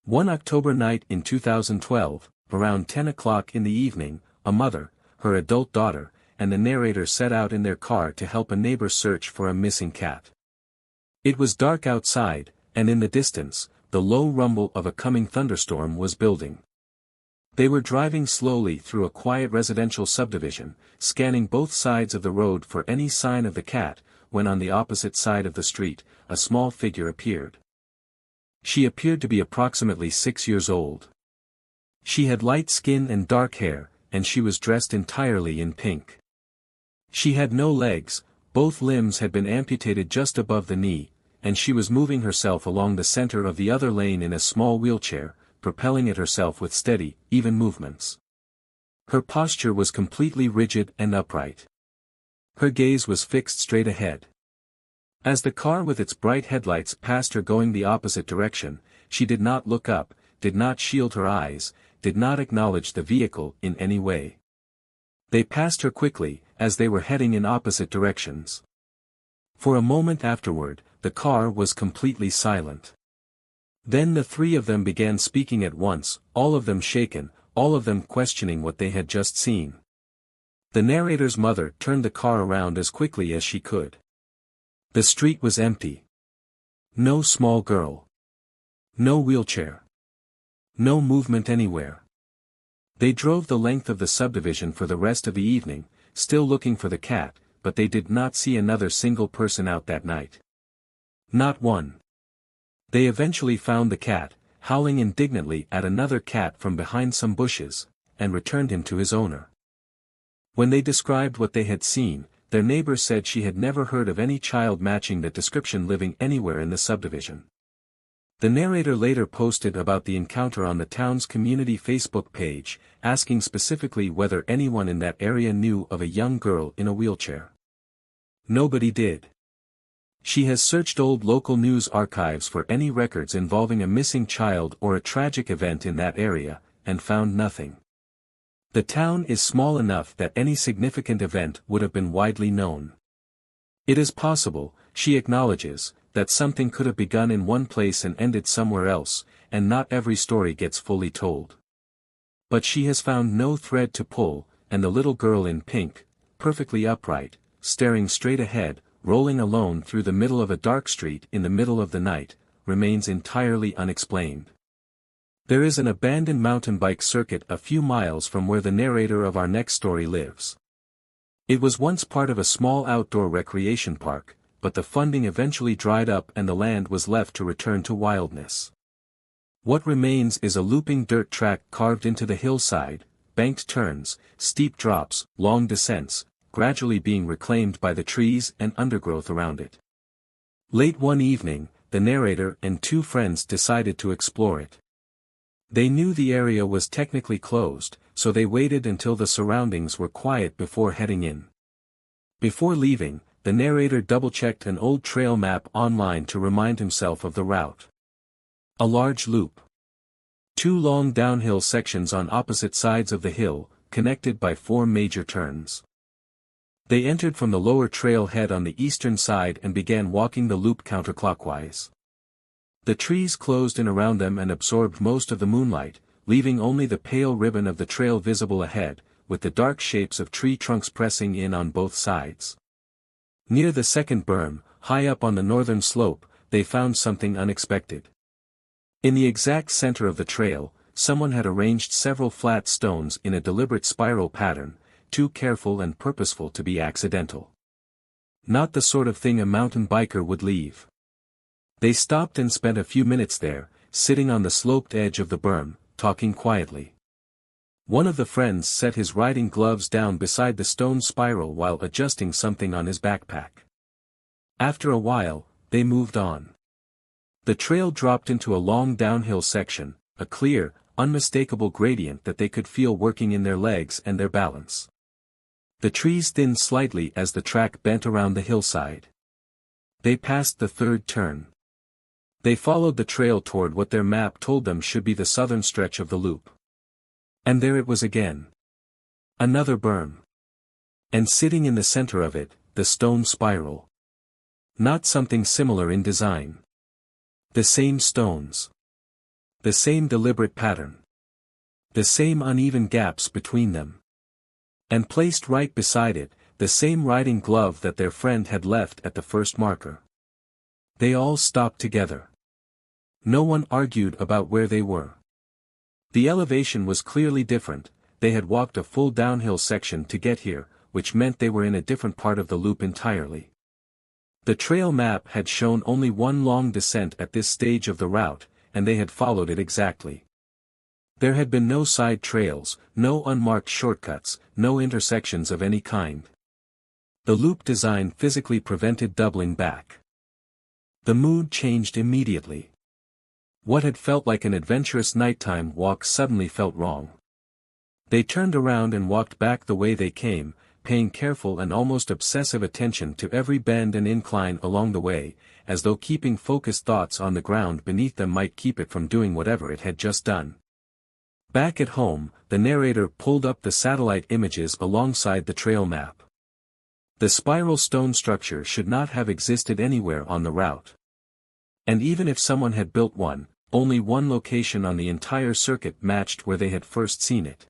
One October night in 2012, around 10 o'clock in the evening, a mother, her adult daughter, and the narrator set out in their car to help a neighbor search for a missing cat. It was dark outside, and in the distance, the low rumble of a coming thunderstorm was building. They were driving slowly through a quiet residential subdivision, scanning both sides of the road for any sign of the cat, when on the opposite side of the street, a small figure appeared. She appeared to be approximately 6 years old. She had light skin and dark hair, and she was dressed entirely in pink. She had no legs, both limbs had been amputated just above the knee, and she was moving herself along the center of the other lane in a small wheelchair, propelling it herself with steady, even movements. Her posture was completely rigid and upright. Her gaze was fixed straight ahead. As the car with its bright headlights passed her going the opposite direction, she did not look up, did not shield her eyes, did not acknowledge the vehicle in any way. They passed her quickly, as they were heading in opposite directions. For a moment afterward, the car was completely silent. Then the three of them began speaking at once, all of them shaken, all of them questioning what they had just seen. The narrator's mother turned the car around as quickly as she could. The street was empty. No small girl. No wheelchair. No movement anywhere. They drove the length of the subdivision for the rest of the evening, still looking for the cat, but they did not see another single person out that night. Not one. They eventually found the cat, howling indignantly at another cat from behind some bushes, and returned him to his owner. When they described what they had seen, their neighbor said she had never heard of any child matching that description living anywhere in the subdivision. The narrator later posted about the encounter on the town's community Facebook page, asking specifically whether anyone in that area knew of a young girl in a wheelchair. Nobody did. She has searched old local news archives for any records involving a missing child or a tragic event in that area, and found nothing. The town is small enough that any significant event would have been widely known. It is possible, she acknowledges, that something could have begun in one place and ended somewhere else, and not every story gets fully told. But she has found no thread to pull, and the little girl in pink, perfectly upright, staring straight ahead, rolling alone through the middle of a dark street in the middle of the night, remains entirely unexplained. There is an abandoned mountain bike circuit a few miles from where the narrator of our next story lives. It was once part of a small outdoor recreation park, but the funding eventually dried up and the land was left to return to wildness. What remains is a looping dirt track carved into the hillside, banked turns, steep drops, long descents, gradually being reclaimed by the trees and undergrowth around it. Late one evening, the narrator and two friends decided to explore it. They knew the area was technically closed, so they waited until the surroundings were quiet before heading in. Before leaving, the narrator double-checked an old trail map online to remind himself of the route. A large loop. 2 long downhill sections on opposite sides of the hill, connected by 4 major turns. They entered from the lower trailhead on the eastern side and began walking the loop counterclockwise. The trees closed in around them and absorbed most of the moonlight, leaving only the pale ribbon of the trail visible ahead, with the dark shapes of tree trunks pressing in on both sides. Near the second berm, high up on the northern slope, they found something unexpected. In the exact center of the trail, someone had arranged several flat stones in a deliberate spiral pattern, too careful and purposeful to be accidental. Not the sort of thing a mountain biker would leave. They stopped and spent a few minutes there, sitting on the sloped edge of the berm, talking quietly. One of the friends set his riding gloves down beside the stone spiral while adjusting something on his backpack. After a while, they moved on. The trail dropped into a long downhill section, a clear, unmistakable gradient that they could feel working in their legs and their balance. The trees thinned slightly as the track bent around the hillside. They passed the third turn. They followed the trail toward what their map told them should be the southern stretch of the loop. And there it was again. Another berm. And sitting in the center of it, the stone spiral. Not something similar in design. The same stones. The same deliberate pattern. The same uneven gaps between them. And placed right beside it, the same riding glove that their friend had left at the first marker. They all stopped together. No one argued about where they were. The elevation was clearly different. They had walked a full downhill section to get here, which meant they were in a different part of the loop entirely. The trail map had shown only one long descent at this stage of the route, and they had followed it exactly. There had been no side trails, no unmarked shortcuts, no intersections of any kind. The loop design physically prevented doubling back. The mood changed immediately. What had felt like an adventurous nighttime walk suddenly felt wrong. They turned around and walked back the way they came, paying careful and almost obsessive attention to every bend and incline along the way, as though keeping focused thoughts on the ground beneath them might keep it from doing whatever it had just done. Back at home, the narrator pulled up the satellite images alongside the trail map. The spiral stone structure should not have existed anywhere on the route. And even if someone had built one, only one location on the entire circuit matched where they had first seen it.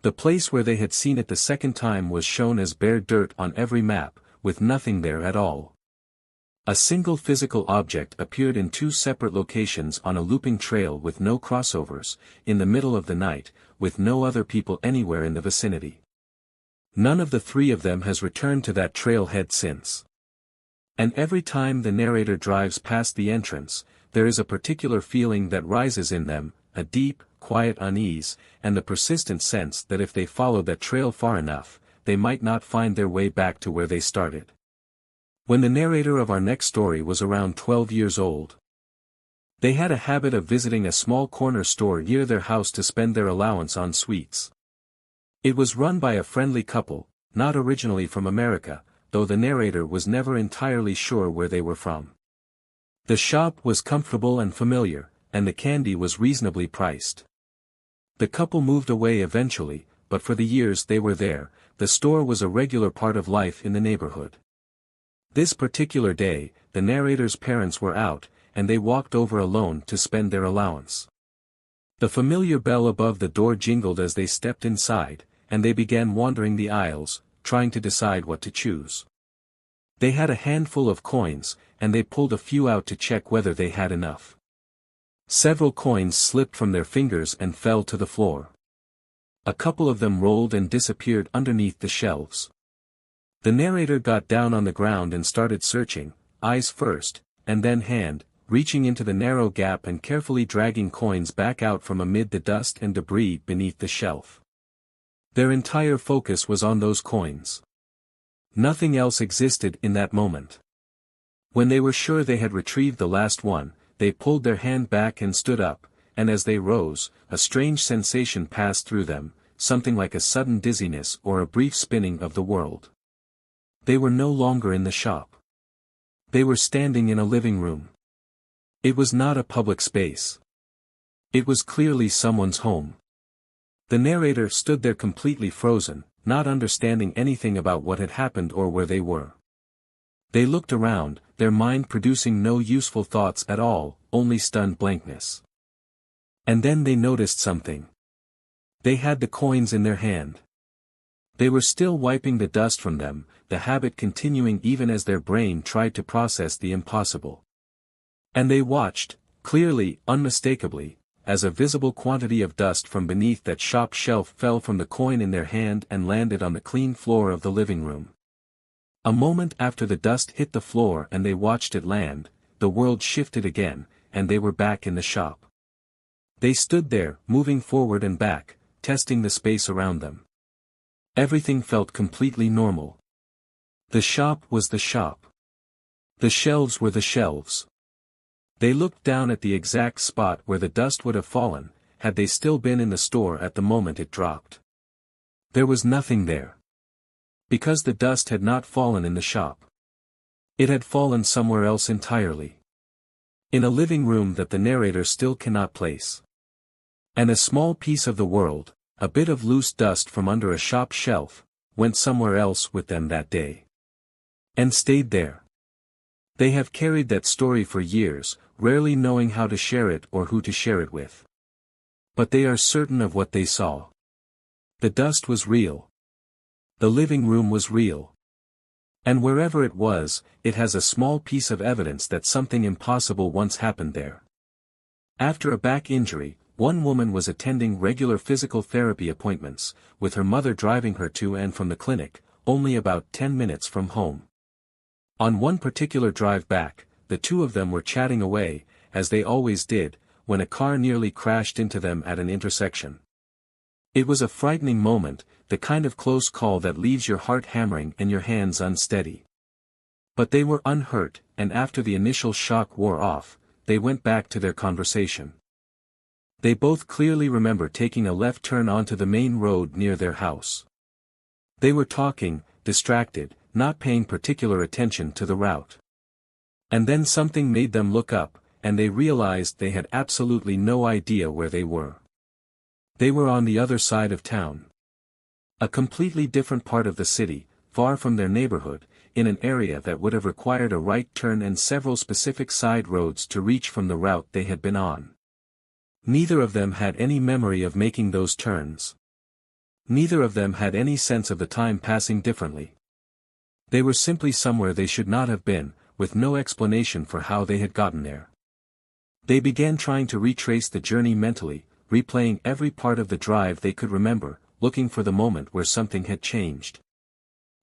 The place where they had seen it the second time was shown as bare dirt on every map, with nothing there at all. A single physical object appeared in two separate locations on a looping trail with no crossovers, in the middle of the night, with no other people anywhere in the vicinity. None of the three of them has returned to that trailhead since. And every time the narrator drives past the entrance, there is a particular feeling that rises in them, a deep, quiet unease, and the persistent sense that if they followed that trail far enough, they might not find their way back to where they started. When the narrator of our next story was around 12 years old, they had a habit of visiting a small corner store near their house to spend their allowance on sweets. It was run by a friendly couple, not originally from America, though the narrator was never entirely sure where they were from. The shop was comfortable and familiar, and the candy was reasonably priced. The couple moved away eventually, but for the years they were there, the store was a regular part of life in the neighborhood. This particular day, the narrator's parents were out, and they walked over alone to spend their allowance. The familiar bell above the door jingled as they stepped inside, and they began wandering the aisles, trying to decide what to choose. They had a handful of coins, and they pulled a few out to check whether they had enough. Several coins slipped from their fingers and fell to the floor. A couple of them rolled and disappeared underneath the shelves. The narrator got down on the ground and started searching, eyes first, and then hand, reaching into the narrow gap and carefully dragging coins back out from amid the dust and debris beneath the shelf. Their entire focus was on those coins. Nothing else existed in that moment. When they were sure they had retrieved the last one, they pulled their hand back and stood up, and as they rose, a strange sensation passed through them, something like a sudden dizziness or a brief spinning of the world. They were no longer in the shop. They were standing in a living room. It was not a public space. It was clearly someone's home. The narrator stood there completely frozen, not understanding anything about what had happened or where they were. They looked around, their mind producing no useful thoughts at all, only stunned blankness. And then they noticed something. They had the coins in their hand. They were still wiping the dust from them, the habit continuing even as their brain tried to process the impossible. And they watched, clearly, unmistakably, as a visible quantity of dust from beneath that shop shelf fell from the coin in their hand and landed on the clean floor of the living room. A moment after the dust hit the floor and they watched it land, the world shifted again, and they were back in the shop. They stood there, moving forward and back, testing the space around them. Everything felt completely normal. The shop was the shop. The shelves were the shelves. They looked down at the exact spot where the dust would have fallen, had they still been in the store at the moment it dropped. There was nothing there. Because the dust had not fallen in the shop. It had fallen somewhere else entirely. In a living room that the narrator still cannot place. And a small piece of the world, a bit of loose dust from under a shop shelf, went somewhere else with them that day. And stayed there. They have carried that story for years, rarely knowing how to share it or who to share it with. But they are certain of what they saw. The dust was real. The living room was real. And wherever it was, it has a small piece of evidence that something impossible once happened there. After a back injury, one woman was attending regular physical therapy appointments, with her mother driving her to and from the clinic, only about 10 minutes from home. On one particular drive back, the two of them were chatting away, as they always did, when a car nearly crashed into them at an intersection. It was a frightening moment, the kind of close call that leaves your heart hammering and your hands unsteady. But they were unhurt, and after the initial shock wore off, they went back to their conversation. They both clearly remember taking a left turn onto the main road near their house. They were talking, distracted, not paying particular attention to the route. And then something made them look up, and they realized they had absolutely no idea where they were. They were on the other side of town. A completely different part of the city, far from their neighborhood, in an area that would have required a right turn and several specific side roads to reach from the route they had been on. Neither of them had any memory of making those turns. Neither of them had any sense of the time passing differently. They were simply somewhere they should not have been, with no explanation for how they had gotten there. They began trying to retrace the journey mentally, replaying every part of the drive they could remember, looking for the moment where something had changed.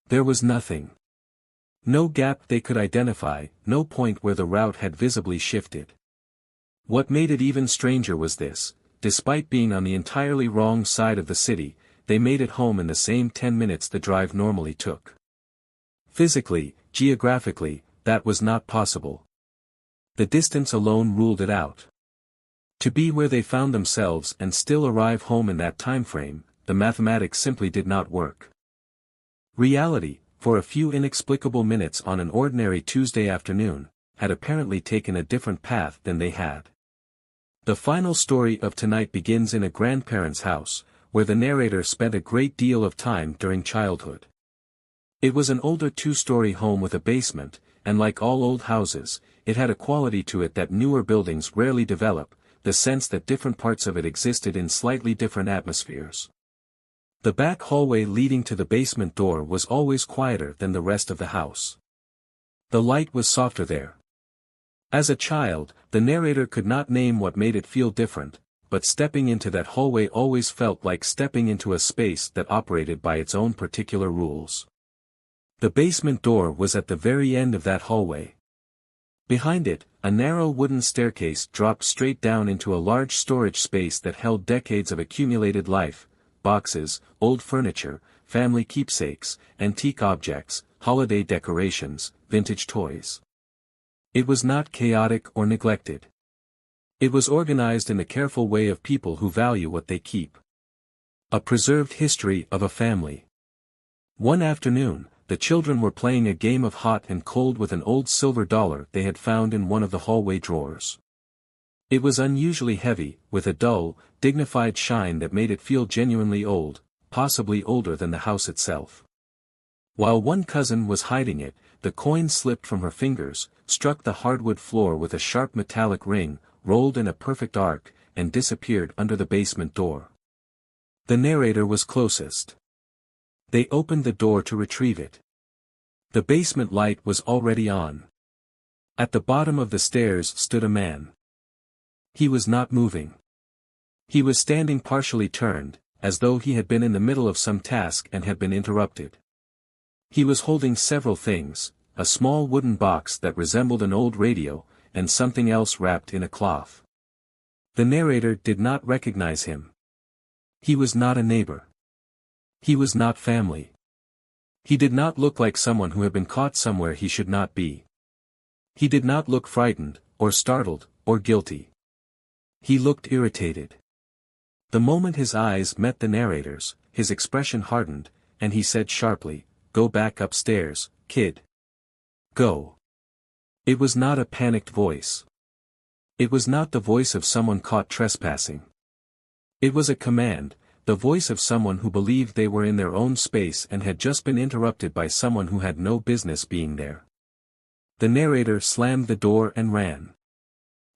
There was nothing. No gap they could identify, no point where the route had visibly shifted. What made it even stranger was this: despite being on the entirely wrong side of the city, they made it home in the same 10 minutes the drive normally took. Physically, geographically, that was not possible. The distance alone ruled it out. To be where they found themselves and still arrive home in that time frame, the mathematics simply did not work. Reality, for a few inexplicable minutes on an ordinary Tuesday afternoon, had apparently taken a different path than they had. The final story of tonight begins in a grandparent's house, where the narrator spent a great deal of time during childhood. It was an older two-story home with a basement, and like all old houses, it had a quality to it that newer buildings rarely develop, the sense that different parts of it existed in slightly different atmospheres. The back hallway leading to the basement door was always quieter than the rest of the house. The light was softer there. As a child, the narrator could not name what made it feel different, but stepping into that hallway always felt like stepping into a space that operated by its own particular rules. The basement door was at the very end of that hallway. Behind it, a narrow wooden staircase dropped straight down into a large storage space that held decades of accumulated life, boxes, old furniture, family keepsakes, antique objects, holiday decorations, vintage toys. It was not chaotic or neglected. It was organized in the careful way of people who value what they keep. A preserved history of a family. One afternoon, the children were playing a game of hot and cold with an old silver dollar they had found in one of the hallway drawers. It was unusually heavy, with a dull, dignified shine that made it feel genuinely old, possibly older than the house itself. While one cousin was hiding it, the coin slipped from her fingers, struck the hardwood floor with a sharp metallic ring, rolled in a perfect arc, and disappeared under the basement door. The narrator was closest. They opened the door to retrieve it. The basement light was already on. At the bottom of the stairs stood a man. He was not moving. He was standing partially turned, as though he had been in the middle of some task and had been interrupted. He was holding several things, a small wooden box that resembled an old radio, and something else wrapped in a cloth. The narrator did not recognize him. He was not a neighbor. He was not family. He did not look like someone who had been caught somewhere he should not be. He did not look frightened, or startled, or guilty. He looked irritated. The moment his eyes met the narrator's, his expression hardened, and he said sharply, "Go back upstairs, kid. Go." It was not a panicked voice. It was not the voice of someone caught trespassing. It was a command, the voice of someone who believed they were in their own space and had just been interrupted by someone who had no business being there. The narrator slammed the door and ran.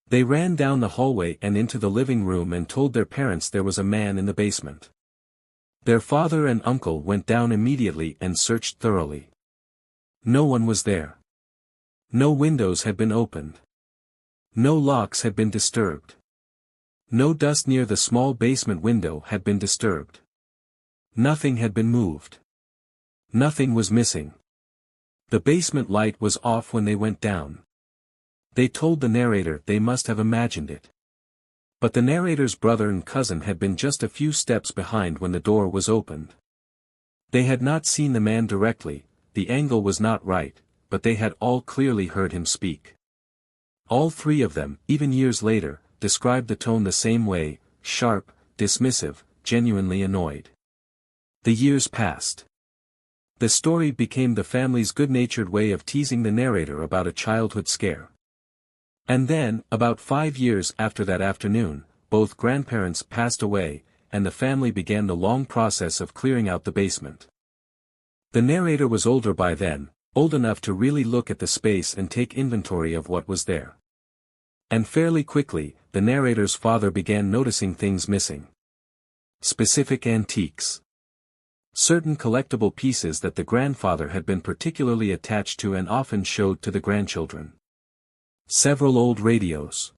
They ran down the hallway and into the living room and told their parents there was a man in the basement. Their father and uncle went down immediately and searched thoroughly. No one was there. No windows had been opened. No locks had been disturbed. No dust near the small basement window had been disturbed. Nothing had been moved. Nothing was missing. The basement light was off when they went down. They told the narrator they must have imagined it. But the narrator's brother and cousin had been just a few steps behind when the door was opened. They had not seen the man directly, the angle was not right, but they had all clearly heard him speak. All three of them, even years later, described the tone the same way, sharp, dismissive, genuinely annoyed. The years passed. The story became the family's good-natured way of teasing the narrator about a childhood scare. And then, about 5 years after that afternoon, both grandparents passed away, and the family began the long process of clearing out the basement. The narrator was older by then, old enough to really look at the space and take inventory of what was there. And fairly quickly, the narrator's father began noticing things missing. Specific antiques. Certain collectible pieces that the grandfather had been particularly attached to and often showed to the grandchildren. Several old radios.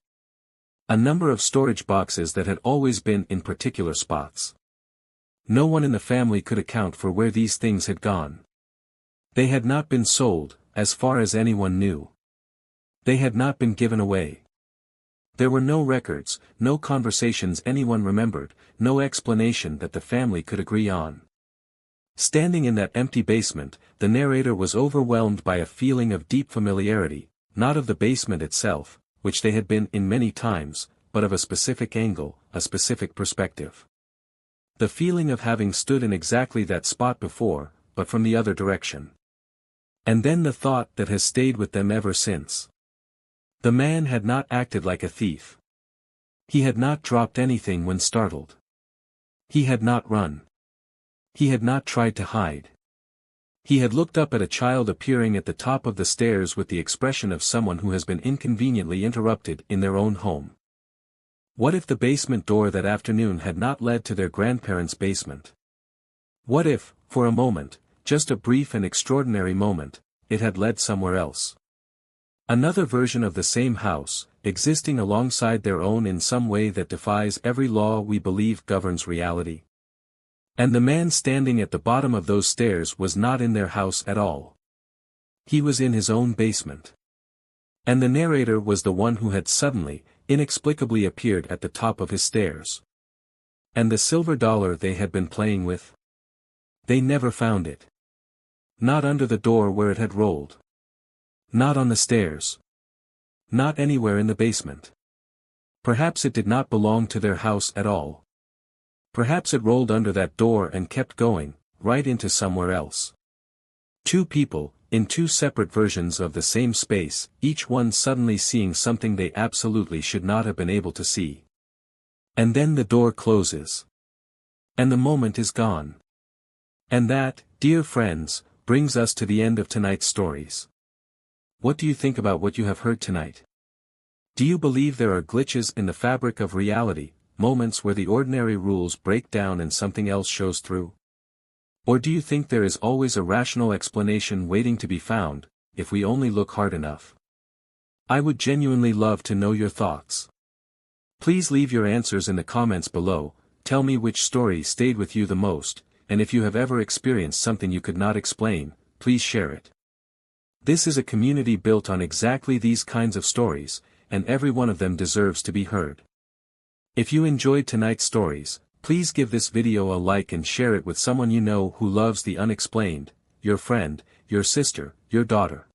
A number of storage boxes that had always been in particular spots. No one in the family could account for where these things had gone. They had not been sold, as far as anyone knew. They had not been given away. There were no records, no conversations anyone remembered, no explanation that the family could agree on. Standing in that empty basement, the narrator was overwhelmed by a feeling of deep familiarity, not of the basement itself, which they had been in many times, but of a specific angle, a specific perspective. The feeling of having stood in exactly that spot before, but from the other direction. And then the thought that has stayed with them ever since. The man had not acted like a thief. He had not dropped anything when startled. He had not run. He had not tried to hide. He had looked up at a child appearing at the top of the stairs with the expression of someone who has been inconveniently interrupted in their own home. What if the basement door that afternoon had not led to their grandparents' basement? What if, for a moment, just a brief and extraordinary moment, it had led somewhere else? Another version of the same house, existing alongside their own in some way that defies every law we believe governs reality. And the man standing at the bottom of those stairs was not in their house at all. He was in his own basement. And the narrator was the one who had suddenly, inexplicably appeared at the top of his stairs. And the silver dollar they had been playing with? They never found it. Not under the door where it had rolled. Not on the stairs. Not anywhere in the basement. Perhaps it did not belong to their house at all. Perhaps it rolled under that door and kept going, right into somewhere else. Two people, in two separate versions of the same space, each one suddenly seeing something they absolutely should not have been able to see. And then the door closes. And the moment is gone. And that, dear friends, brings us to the end of tonight's stories. What do you think about what you have heard tonight? Do you believe there are glitches in the fabric of reality, moments where the ordinary rules break down and something else shows through? Or do you think there is always a rational explanation waiting to be found, if we only look hard enough? I would genuinely love to know your thoughts. Please leave your answers in the comments below, tell me which story stayed with you the most, and if you have ever experienced something you could not explain, please share it. This is a community built on exactly these kinds of stories, and every one of them deserves to be heard. If you enjoyed tonight's stories, please give this video a like and share it with someone you know who loves the unexplained, your friend, your sister, your daughter.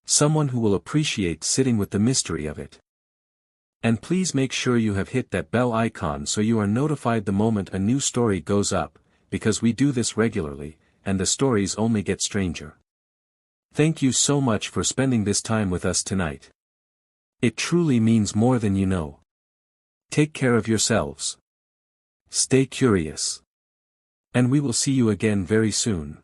Someone who will appreciate sitting with the mystery of it. And please make sure you have hit that bell icon so you are notified the moment a new story goes up, because we do this regularly, and the stories only get stranger. Thank you so much for spending this time with us tonight. It truly means more than you know. Take care of yourselves. Stay curious. And we will see you again very soon.